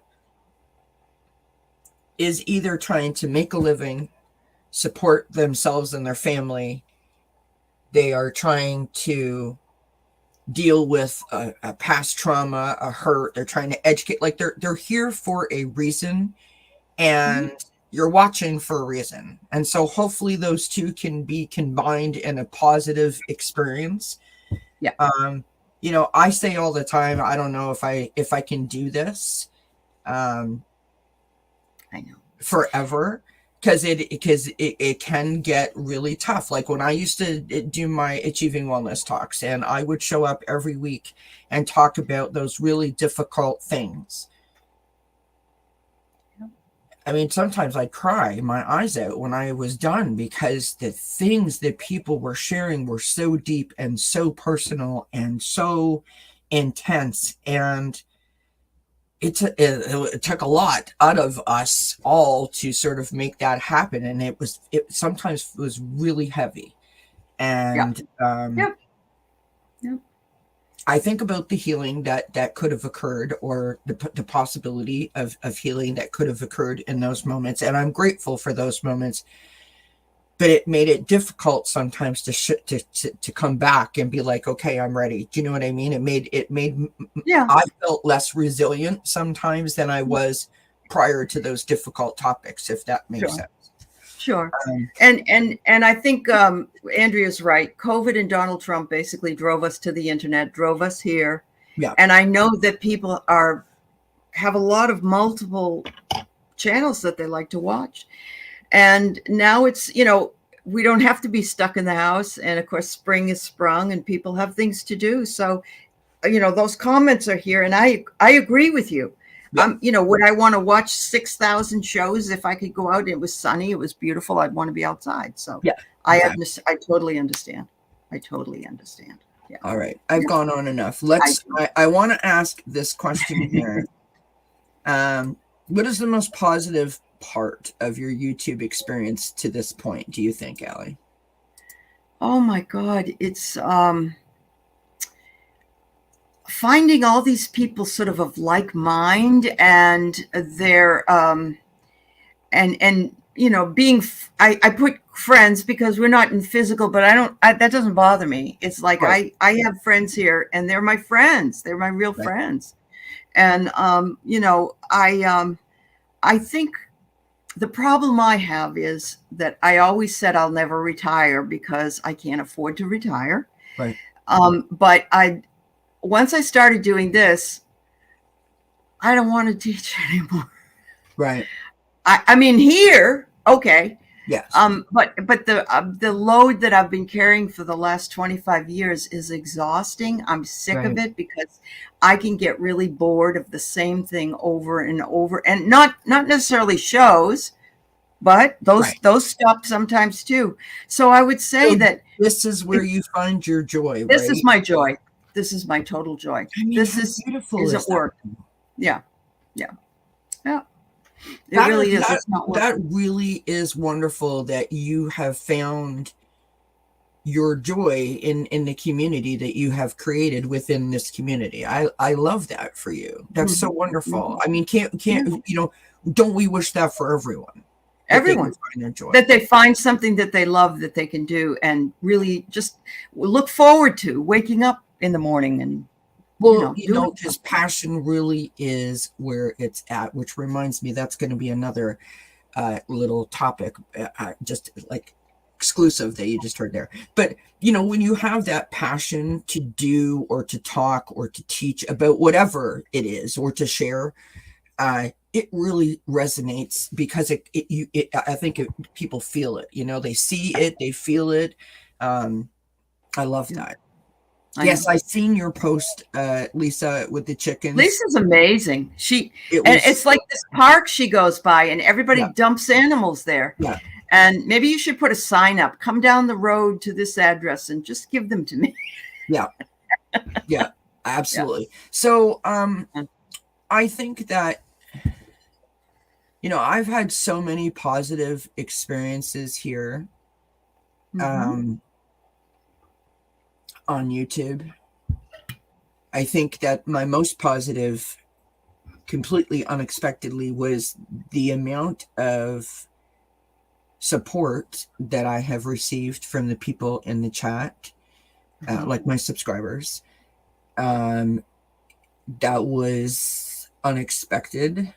is either trying to make a living, support themselves and their family. They are trying to deal with a past trauma, a hurt. They're trying to educate. Like they're here for a reason, and you're watching for a reason. And so hopefully those two can be combined in a positive experience. Yeah. I say all the time, I don't know if I can do this I know forever, because it can get really tough. Like when I used to do my Achieving Wellness talks, and I would show up every week and talk about those really difficult things. I mean, sometimes I'd cry my eyes out when I was done, because the things that people were sharing were so deep and so personal and so intense. And it took a lot out of us all to sort of make that happen, and it sometimes was really heavy. And Yep. Yep. I think about the healing that could have occurred, or the possibility of healing that could have occurred in those moments, and I'm grateful for those moments. But it made it difficult sometimes to come back and be like, okay, I'm ready. Do you know what I mean? It made I felt less resilient sometimes than I was prior to those difficult topics, if that makes sense. Sure. And I think Andrea's right. COVID and Donald Trump basically drove us to the internet, drove us here. Yeah. And I know that people have a lot of multiple channels that they like to watch. And now it's, we don't have to be stuck in the house. And of course, spring is sprung and people have things to do. So, those comments are here. And I agree with you. Yeah. Would I want to watch 6,000 shows if I could go out and it was sunny, it was beautiful, I'd want to be outside. So yeah, I totally understand. I totally understand. Yeah. All right. I've gone on enough. I want to ask this question here. What is the most positive part of your YouTube experience to this point, do you think, Allie? Oh my God. It's finding all these people sort of like mind, and they're being I put friends because we're not in physical, but that doesn't bother me. It's like I have friends here and they're my friends, they're my real friends. And I think the problem I have is that I always said I'll never retire because I can't afford to retire. Right. But once I started doing this, I don't want to teach anymore. Right. I mean, here, okay. Yes. But the load that I've been carrying for the last 25 years is exhausting. I'm sick of it because I can get really bored of the same thing over and over, and not necessarily shows, but those stop sometimes too. So I would say that this is where you find your joy. This is my joy. This is my total joy. I mean, this is beautiful. Isn't work. Yeah. It really is. That really is wonderful that you have found your joy in the community that you have created within this community. I love that for you. That's so wonderful. I mean, can't don't we wish that for everyone? Everyone, that they find something that they love that they can do and really just look forward to waking up in the morning. And because passion really is where it's at, which reminds me that's going to be another little topic, just like exclusive that you just heard there. But when you have that passion to do or to talk or to teach about whatever it is or to share, it really resonates because I think people feel it. They see it, they feel it. I love that. Yes, I seen your post, Lisa, with the chickens. Lisa's amazing. It's like this park she goes by, and everybody dumps animals there. Yeah. And maybe you should put a sign up. Come down the road to this address and just give them to me. Yeah. Yeah, absolutely. Yeah. So I think that, I've had so many positive experiences here. On YouTube. I think that my most positive, completely unexpectedly, was the amount of support that I have received from the people in the chat, like my subscribers. That was unexpected.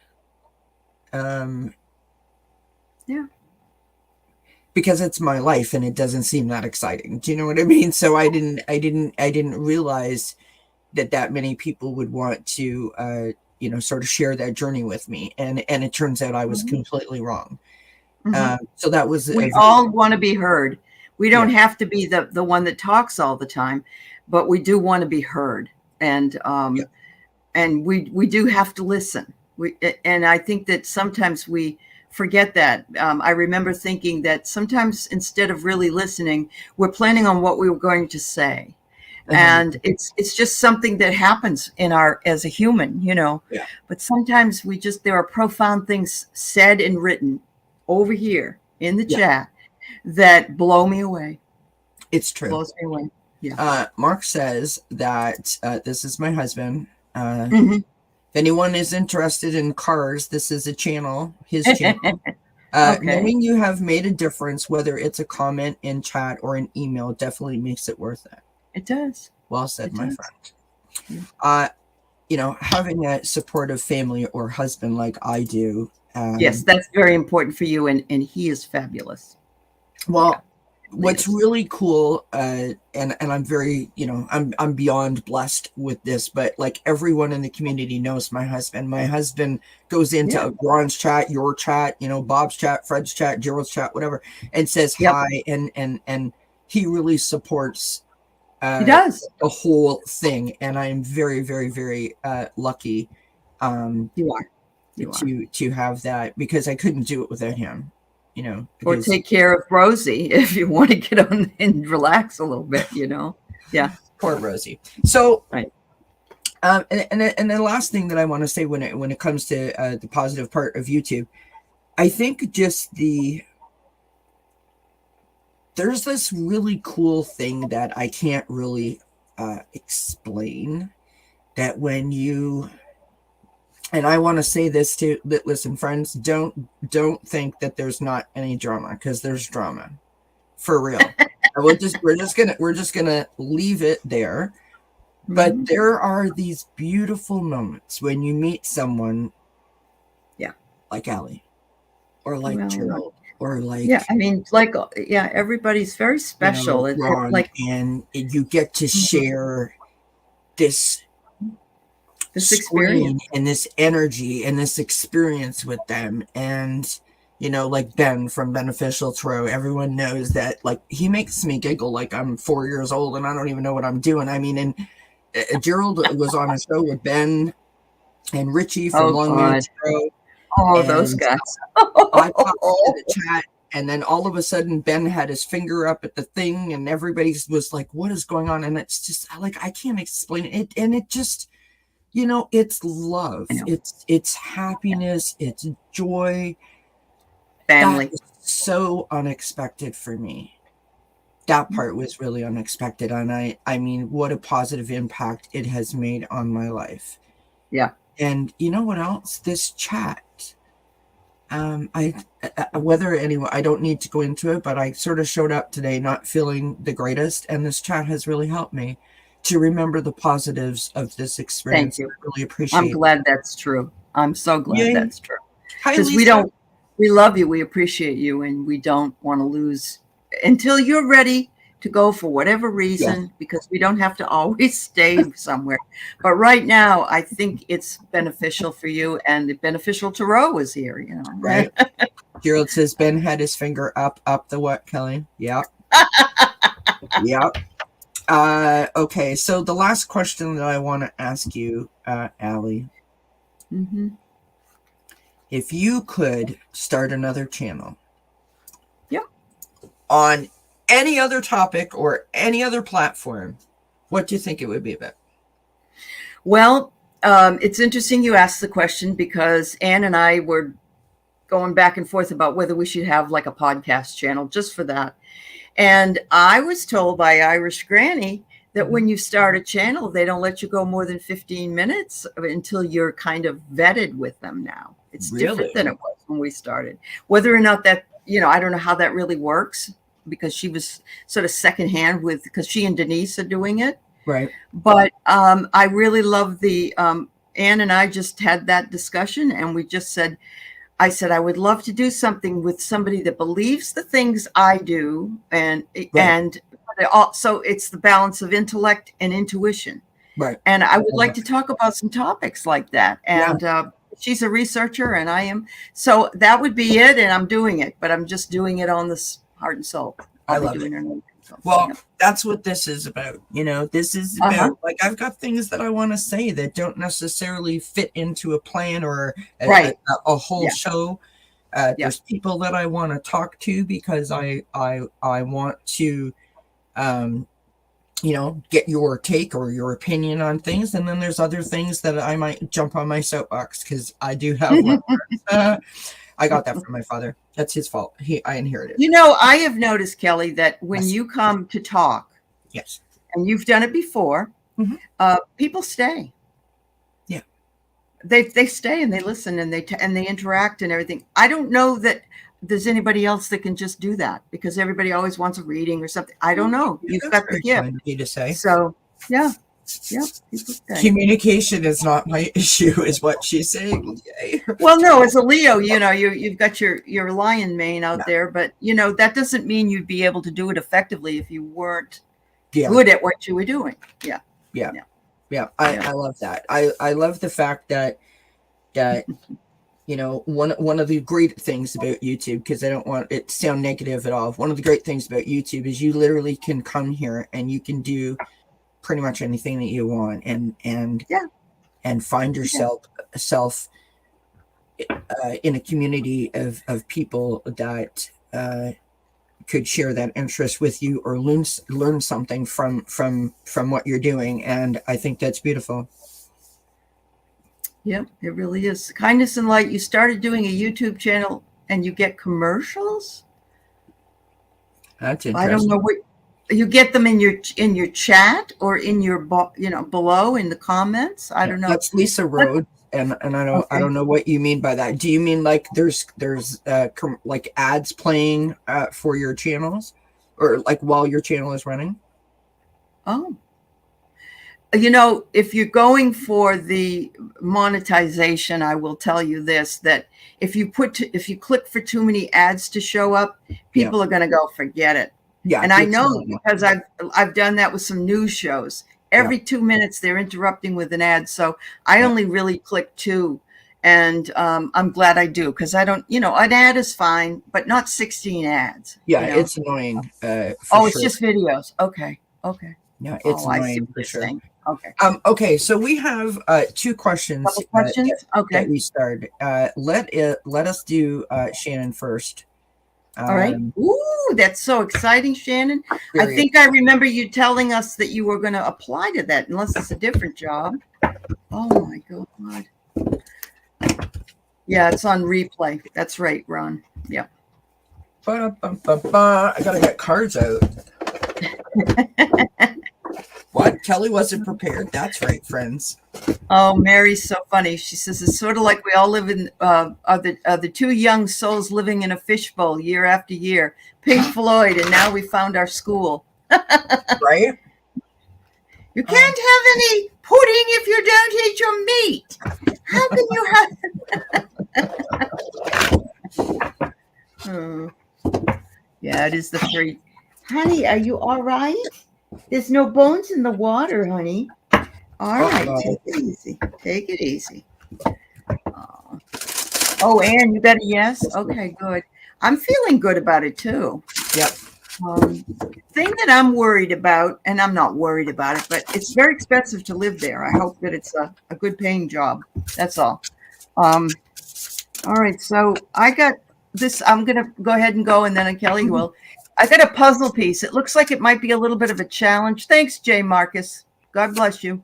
Because it's my life and it doesn't seem that exciting. Do you know what I mean? So I didn't realize that many people would want to, sort of share that journey with me. And it turns out I was completely wrong. So that was, we all want to be heard. We don't have to be the one that talks all the time, but we do want to be heard. And, and we do have to listen. And I think that sometimes we forget that. I remember thinking that sometimes instead of really listening, we're planning on what we were going to say. And it's just something that happens in our as a human, Yeah. But sometimes there are profound things said and written over here in the chat that blow me away. It's true. Blows me away. Yeah. Mark says that this is my husband. If anyone is interested in cars, this is a channel, his channel. Okay. Knowing you have made a difference, whether it's a comment in chat or an email, definitely makes it worth it. It does. Well said, my friend. Yeah. Having a supportive family or husband like I do. Yes, that's very important for you, and he is fabulous. Well, what's really cool, and I'm very, I'm beyond blessed with this, but like everyone in the community knows my husband. My husband goes into Ron's chat, your chat, Bob's chat, Fred's chat, Gerald's chat, whatever, and says hi, and he really supports he does the whole thing, and I'm very, very, very lucky. You are to have that, because I couldn't do it without him. Or take care of Rosie if you want to get on and relax a little bit, Yeah. Poor Rosie. So, right. And the last thing that I want to say when it comes to the positive part of YouTube, I think just there's this really cool thing that I can't really explain, that when you, and I want to say this too, but listen, friends, don't think that there's not any drama, because there's drama, for real. we're just gonna leave it there. But there are these beautiful moments when you meet someone, like Allie, or like Gerald, or like everybody's very special. Ron, and you get to share this experience and this energy and this experience with them. And like Ben from Beneficial Tarot, everyone knows that, like, he makes me giggle like I'm 4 years old and I don't even know what I'm doing. I mean, and Gerald was on a show with Ben and Richie from Longman Tarot. Oh, those guys. I popped into the chat, and then all of a sudden Ben had his finger up at the thing, and everybody was like, what is going on? And it's just like, I can't explain it. And it just, it's love, it's happiness, it's joy, family. That was so unexpected for me. That part was really unexpected, and I mean, what a positive impact it has made on my life. Yeah. And you know what else? This chat, I don't need to go into it, but I sort of showed up today not feeling the greatest, and this chat has really helped me to remember the positives of this experience. Thank you. I really appreciate I'm glad that's true. I'm so glad that's true. Because we love you, we appreciate you, and we don't want to lose until you're ready to go for whatever reason, because we don't have to always stay somewhere. But right now, I think it's beneficial for you, and the Beneficial Tarot is here, Right. Gerald says Ben had his finger up the what, Kelly? Yeah. Yep. Okay, so the last question that I want to ask you, Allie, if you could start another channel, on any other topic or any other platform, what do you think it would be about? Well, it's interesting you asked the question, because Anne and I were going back and forth about whether we should have like a podcast channel just for that. And I was told by Irish Granny that when you start a channel, they don't let you go more than 15 minutes until you're kind of vetted with them now. It's different than it was when we started. Whether or not that, I don't know how that really works, because she was sort of secondhand because she and Denise are doing it. Right. But I really love Anne and I just had that discussion, and we just said, I would love to do something with somebody that believes the things I do, and also it's the balance of intellect and intuition. Right. And I would like to talk about some topics like that. And she's a researcher, and I am. So that would be it, and I'm doing it, but I'm just doing it on this heart and soul. I love it. Well, that's what this is about. This is about, like, I've got things that I want to say that don't necessarily fit into a plan or a whole show. There's people that I want to talk to, because I want to get your take or your opinion on things. And then there's other things that I might jump on my soapbox because I do have one. I got that from my father. That's his fault. I inherited. I have noticed, Kelly, that when you come to talk, yes, and you've done it before, people stay. Yeah, they stay and they listen and they interact and everything. I don't know that there's anybody else that can just do that because everybody always wants a reading or something. I don't know. You've got the gift. To say. So yeah. Communication is not my issue, is what she's saying. Well, no, as a Leo, you've got your lion mane out there, but that doesn't mean you'd be able to do it effectively if you weren't good at what you were doing. Yeah. I love that. I love the fact that one of the great things about YouTube, because I don't want it to sound negative at all. One of the great things about YouTube is you literally can come here and you can do pretty much anything that you want and find yourself in a community of people that could share that interest with you or learn something from what you're doing. And I think that's beautiful. Yep, it really is. Kindness and Light, you started doing a YouTube channel and you get commercials? That's interesting. I don't know what you get them in your chat or in your below in the comments. I don't know. That's Lisa Rhodes, and I don't know what you mean by that. Do you mean like there's like ads playing for your channels, or like while your channel is running? Oh, if you're going for the monetization, I will tell you this: that if you click for too many ads to show up, people are going to go forget it. Yeah, and I know because I've done that with some news shows. Every 2 minutes they're interrupting with an ad, so I only really click 2, and I'm glad I do because I don't. An ad is fine, but not 16 ads. Yeah, it's annoying. It's just videos. Okay. Yeah, it's annoying for sure. Okay. Okay, so we have 2 questions. That we started. Let us do Shannon first. All right. Ooh, that's so exciting, Shannon. I think I remember you telling us that you were going to apply to that, unless it's a different job. Oh my God. Yeah, it's on replay. That's right, Ron. Yeah. I gotta get cards out. What? Kelly wasn't prepared. That's right, friends. Oh, Mary's so funny. She says it's sort of like we all live in are the 2 young souls living in a fishbowl year after year. Pink Floyd, and now we found our school. Right? You can't have any pudding if you don't eat your meat. How can you have? Yeah, it is the free. Honey, are you all right? There's no bones in the water, honey. All right, take it easy. Take it easy. Oh, Anne, you got a yes? Okay, good. I'm feeling good about it too. Yep. Thing that I'm worried about, and I'm not worried about it, but it's very expensive to live there. I hope that it's a good paying job. That's all. All right, so I got this. I'm going to go ahead and go, and then Kelly will. I got a puzzle piece. It looks like it might be a little bit of a challenge. Thanks, Jay Marcus. God bless you.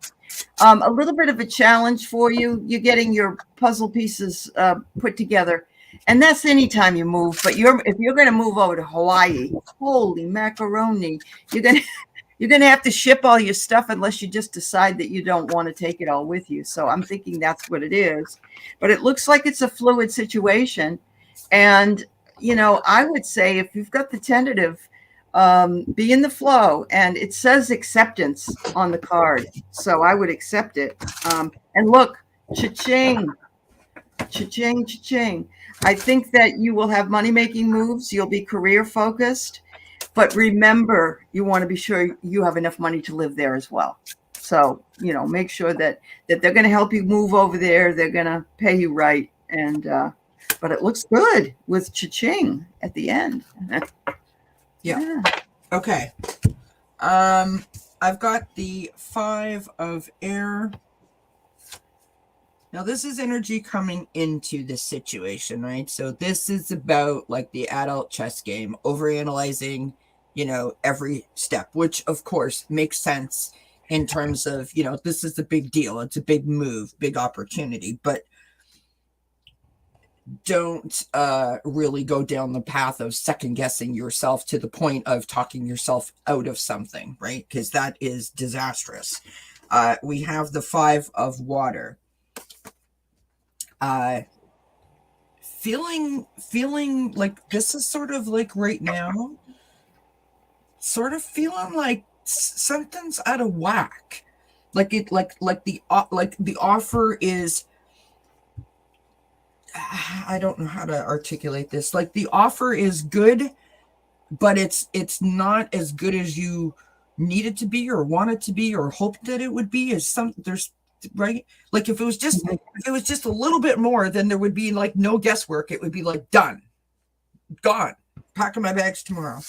A little bit of a challenge for you. You're getting your puzzle pieces put together. And that's anytime you move. But if you're going to move over to Hawaii, holy macaroni, you're going to have to ship all your stuff unless you just decide that you don't want to take it all with you. So I'm thinking that's what it is. But it looks like it's a fluid situation. And I would say if you've got the tentative, be in the flow, and it says acceptance on the card. So I would accept it. And look, cha-ching, cha-ching, cha-ching. I think that you will have money-making moves. You'll be career focused, but remember, you want to be sure you have enough money to live there as well. So, make sure that they're going to help you move over there. They're going to pay you right. And, but it looks good with cha-ching at the end. Yeah. Okay. I've got the 5 of air. Now this is energy coming into this situation, right? So this is about like the adult chess game, overanalyzing, every step, which of course makes sense in terms of, this is a big deal. It's a big move, big opportunity, but don't really go down the path of second guessing yourself to the point of talking yourself out of something, right? Because that is disastrous. We have the 5 of water. Feeling like this is sort of like right now, sort of feeling like something's out of whack. Like the offer is, I don't know how to articulate this. Like the offer is good, but it's not as good as you need it to be or want it to be or hope that it would be. Right? Like if it was just a little bit more, then there would be like no guesswork. It would be like done, gone, packing my bags tomorrow.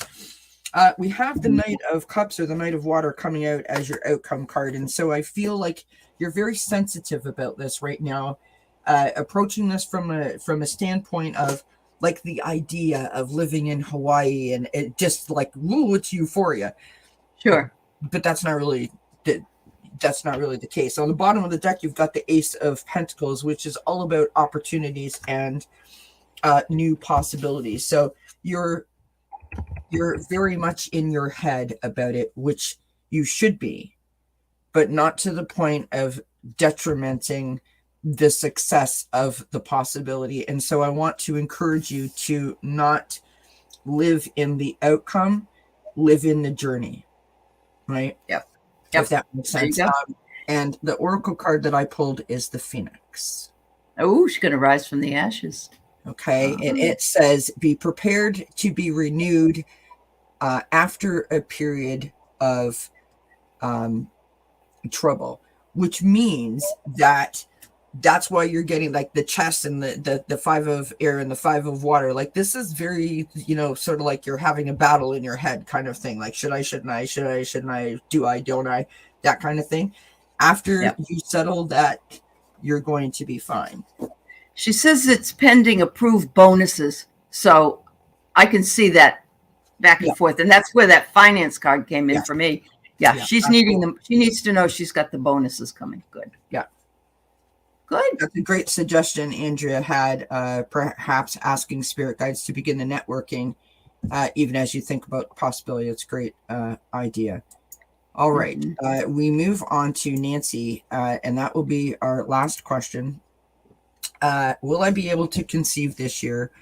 We have the Knight of Cups or the Knight of Water coming out as your outcome card, and so I feel like you're very sensitive about this right now. Approaching this from a standpoint of like the idea of living in Hawaii, and it just like, ooh, it's euphoria. Sure. But that's not really the case. On the bottom of the deck, you've got the Ace of Pentacles, which is all about opportunities and new possibilities. So you're very much in your head about it, which you should be, but not to the point of detrimenting the success of the possibility. And so I want to encourage you to not live in the outcome, live in the journey, right? Yep. If that makes sense. And the oracle card that I pulled is the Phoenix. Oh, she's going to rise from the ashes. Okay. And it says, be prepared to be renewed after a period of trouble, which means that's why you're getting like the chest and the 5 of air and the 5 of water. Like this is very, sort of like you're having a battle in your head kind of thing. Like, shouldn't I, do I, don't I, that kind of thing. After you settle that, you're going to be fine. She says it's pending approved bonuses. So I can see that back and forth. And that's where that finance card came in for me. Yeah. She's needing them. She needs to know she's got the bonuses coming. Good. Yeah. Good. That's a great suggestion Andrea had, perhaps asking spirit guides to begin the networking, even as you think about the possibility. It's a great idea. All right. We move on to Nancy, and that will be our last question. Will I be able to conceive this year,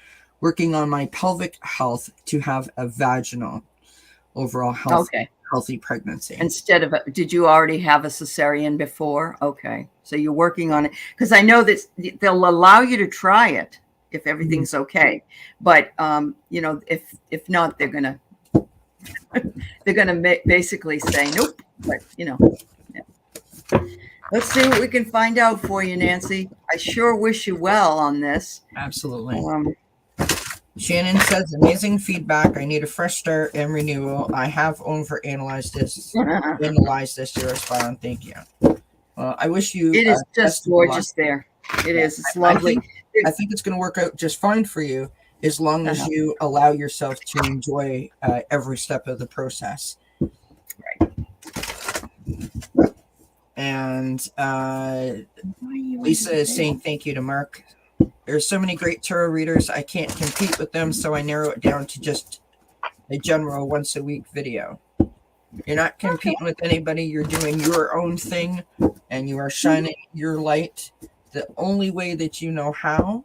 working on my pelvic health to have a vaginal overall health? Okay. Healthy pregnancy. Instead of did you already have a cesarean before? Okay. So you're working on it, because I know that they'll allow you to try it if everything's okay. But if not, they're gonna basically say nope. But let's see what we can find out for you, Nancy. I sure wish you well on this. Absolutely. Shannon says, amazing feedback. I need a fresh start and renewal. I have overanalyzed this. Your response. Thank you. I wish you. It is just gorgeous there. It is. It's lovely. I think it's going to work out just fine for you as long as you allow yourself to enjoy every step of the process. Right. And Lisa is saying thank you to Mark. There's so many great tarot readers. I can't compete with them, so I narrow it down to just a general once a week video. You're not competing with anybody. You're doing your own thing, and you are shining your light the only way that you know how.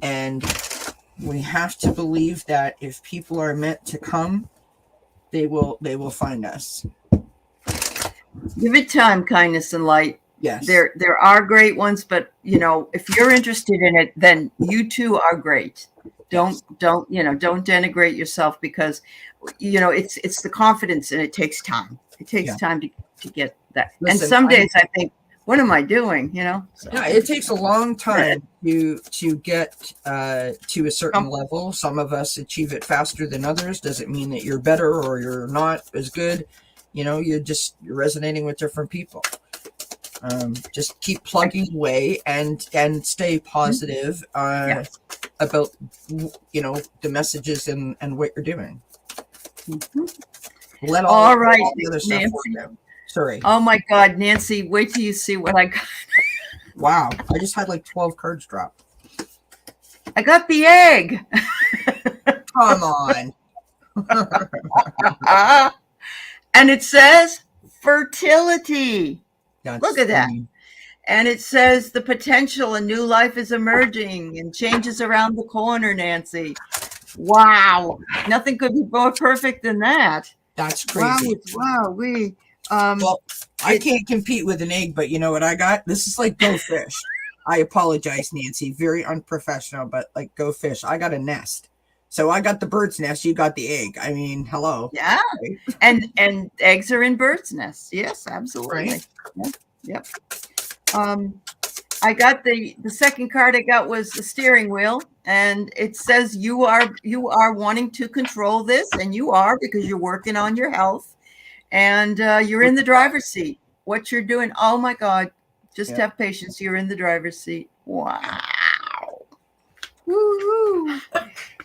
And we have to believe that if people are meant to come, they will find us. Give it time, kindness, and light. Yes. There are great ones, but if you're interested in it, then you too are great. Don't denigrate yourself, because it's the confidence, and it takes time. It takes time to get that. Listen, and some days I think, what am I doing? So. Yeah, it takes a long time to get to a certain level. Some of us achieve it faster than others. Doesn't mean that you're better or you're not as good. You're resonating with different people. Just keep plugging away and stay positive about the messages and what you're doing. Let All right, all the other stuff Nancy. work out. Sorry. Oh my God, Nancy, wait till you see what I got. Wow. I just had like 12 cards drop. I got the egg. Come on. And it says fertility. That's Look at that. funny. And it says the potential, a new life is emerging and changes around the corner, Nancy. Wow. Nothing could be more perfect than that. That's crazy. Wow. Well, I can't compete with an egg, but you know what I got? This is like Go Fish. I apologize, Nancy. Very unprofessional, but like Go Fish. I got a nest. So I got the bird's nest. You got the egg. I mean, hello. Yeah. Right? And eggs are in birds' nests. Yes, absolutely. Right? Yep. I got the second card I got was the steering wheel, and it says you are wanting to control this, and you are, because you're working on your health, and you're in the driver's seat. What you're doing, oh my God, just have patience. You're in the driver's seat. Wow. Woo-hoo.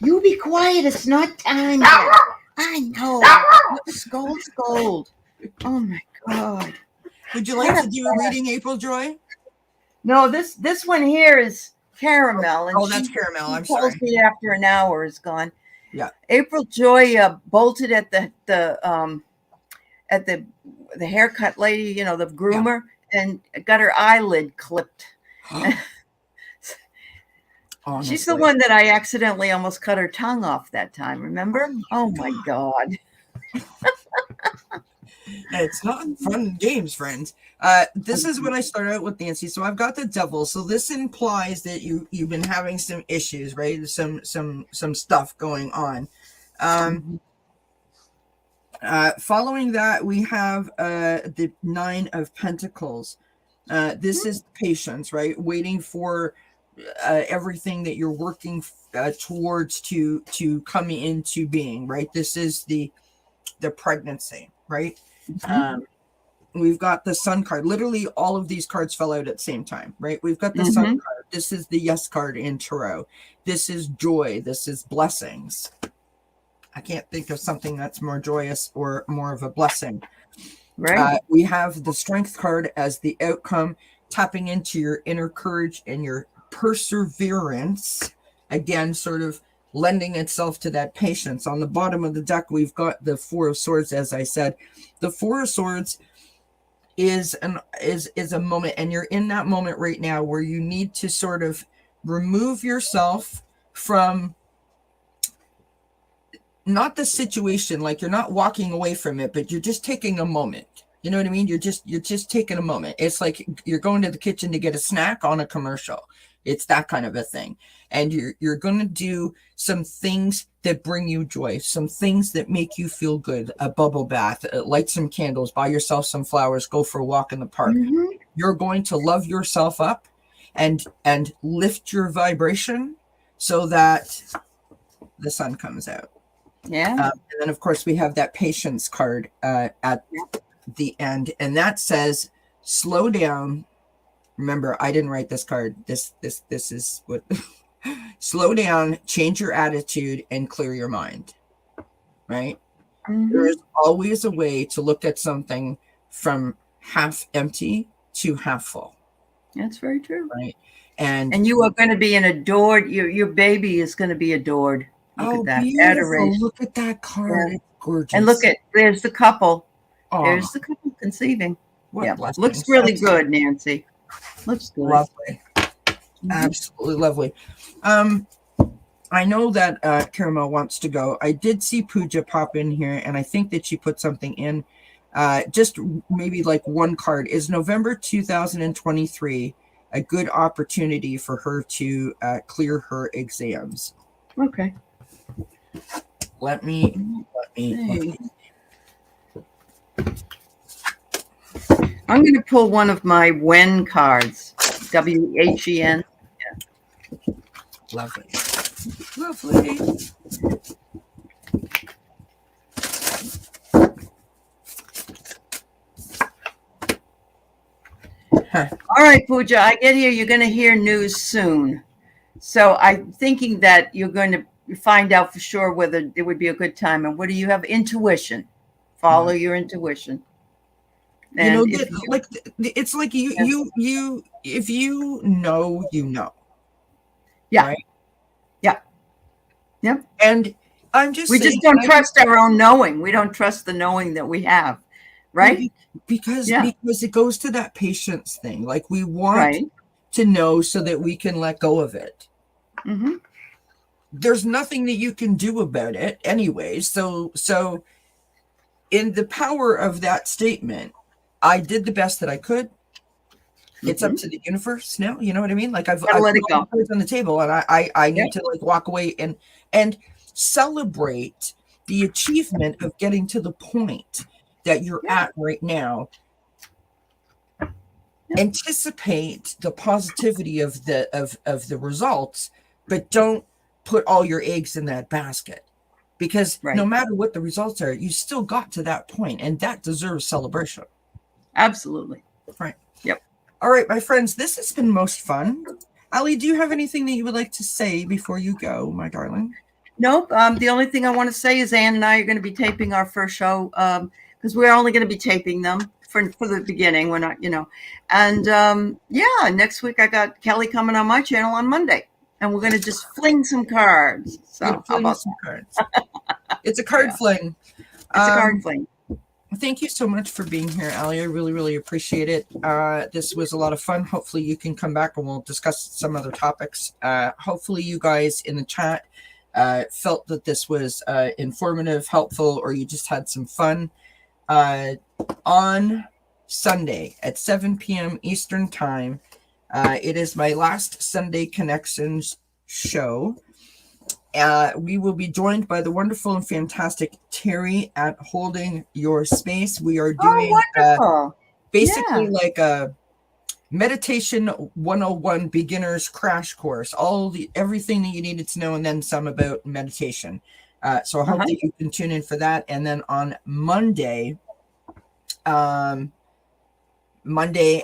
You be quiet. It's not time yet. I know. Scold. Oh my God. Would you like to do a reading, April Joy? No, this one here is Caramel. And that's Caramel. I'm sorry. Tells me after an hour is gone. Yeah. April Joy bolted at the haircut lady, the groomer, and got her eyelid clipped. She's the one that I accidentally almost cut her tongue off that time. Remember? Oh my God. It's not fun games, friends. This is when I start out with Nancy. So I've got the Devil. So this implies that you've been having some issues, right? Some stuff going on. Following that, we have the Nine of Pentacles. This is patience, right? Waiting for everything that you're working towards to come into being, right? This is the pregnancy, right? We've got the Sun card. Literally all of these cards fell out at the same time, right? We've got the Sun card. This is the Yes card in Tarot. This is joy. This is blessings. I can't think of something that's more joyous or more of a blessing. Right. We have the Strength card as the outcome, tapping into your inner courage and your perseverance. Again, sort of lending itself to that patience. On the bottom of the deck, we've got the Four of Swords. As I said, the Four of Swords is a moment, and you're in that moment right now where you need to sort of remove yourself from not the situation, like you're not walking away from it, but you're just taking a moment. You know what I mean? You're just taking a moment. It's like you're going to the kitchen to get a snack on a commercial. It's that kind of a thing. And you're going to do some things that bring you joy, some things that make you feel good, a bubble bath, light some candles, buy yourself some flowers, go for a walk in the park. You're going to love yourself up and lift your vibration so that the sun comes out. Yeah. And then, of course, we have that patience card at the end, and that says, slow down. Remember, I didn't write this card. This is what slow down, change your attitude, and clear your mind. Right? There's always a way to look at something from half empty to half full. That's very true. Right. And you are going to be an adored, your baby is going to be adored. Look at that. Beautiful. Adoration. Look at that card. It's gorgeous. And there's the couple. There's the couple conceiving. Looks really good, Nancy. Looks good. Lovely. Absolutely lovely. I know that Caramel wants to go. I did see Pooja pop in here, and I think that she put something in. Just maybe like one card. Is November 2023 a good opportunity for her to clear her exams? Okay. Let me. I'm going to pull one of my When cards. WHEN. Yeah. Lovely. Lovely. All right, Pooja, I get here. You're going to hear news soon. So I'm thinking that you're going to find out for sure whether it would be a good time. And what do you have? Intuition. Follow your intuition. And if you, like it's like you if you know, you know. Yeah. Right? Yeah. Yeah. And I'm just we saying, just don't trust our own knowing. We don't trust the knowing that we have. Right? Because it goes to that patience thing. Like we want to know so that we can let go of it. Mm-hmm. There's nothing that you can do about it anyway. So in the power of that statement, I did the best that I could. It's up to the universe now. You know what I mean? Like I've let it put go. all the cards on the table, and I need to like walk away and celebrate the achievement of getting to the point that you're at right now. Anticipate the positivity of the results, but don't put all your eggs in that basket, because no matter what the results are, you still got to that point, and that deserves celebration. Absolutely. Right. Yep. All right, my friends, this has been most fun. Ali, do you have anything that you would like to say before you go, my darling? Nope. The only thing I want to say is Ann and I are going to be taping our first show, because we're only going to be taping them for the beginning. We're not, and next week I got Kelly coming on my channel on Monday, and we're going to just fling some cards. So how about some cards? It's a card fling. It's a card fling. Thank you so much for being here, Ali. I really, really appreciate it. This was a lot of fun. Hopefully you can come back and we'll discuss some other topics. Hopefully you guys in the chat felt that this was informative, helpful, or you just had some fun. On Sunday at 7 p.m. Eastern Time, it is my last Sunday Connections show. We will be joined by the wonderful and fantastic Terry at Holding Your Space. We are doing basically like a meditation 101 beginners crash course, everything that you needed to know and then some about meditation. So I hope that you can tune in for that. And then on Monday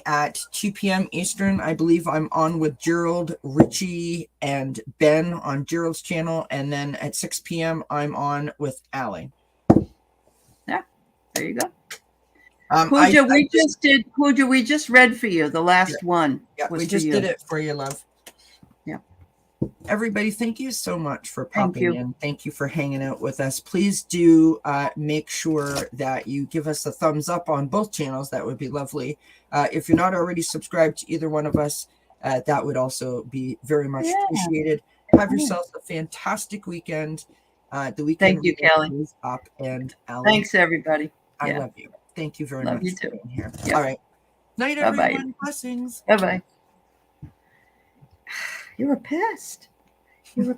at 2 p.m. Eastern, I believe I'm on with Gerald, Richie, and Ben on Gerald's channel. And then at 6 p.m., I'm on with Ali. Yeah, there you go. Pooja, we just read for you. The last one. Yeah, we just did it for you, love. Yeah. Everybody, thank you so much for popping in. Thank you for hanging out with us. Please do make sure that you give us a thumbs up on both channels. That would be lovely. If you're not already subscribed to either one of us, that would also be very much appreciated. Have yourselves a fantastic weekend. The weekend. Thank you, Kelly. Is up, and Ali. Thanks, everybody. I love you. Thank you very much for being here. Yep. All right. Night, everyone. Blessings. Bye-bye. You were pissed.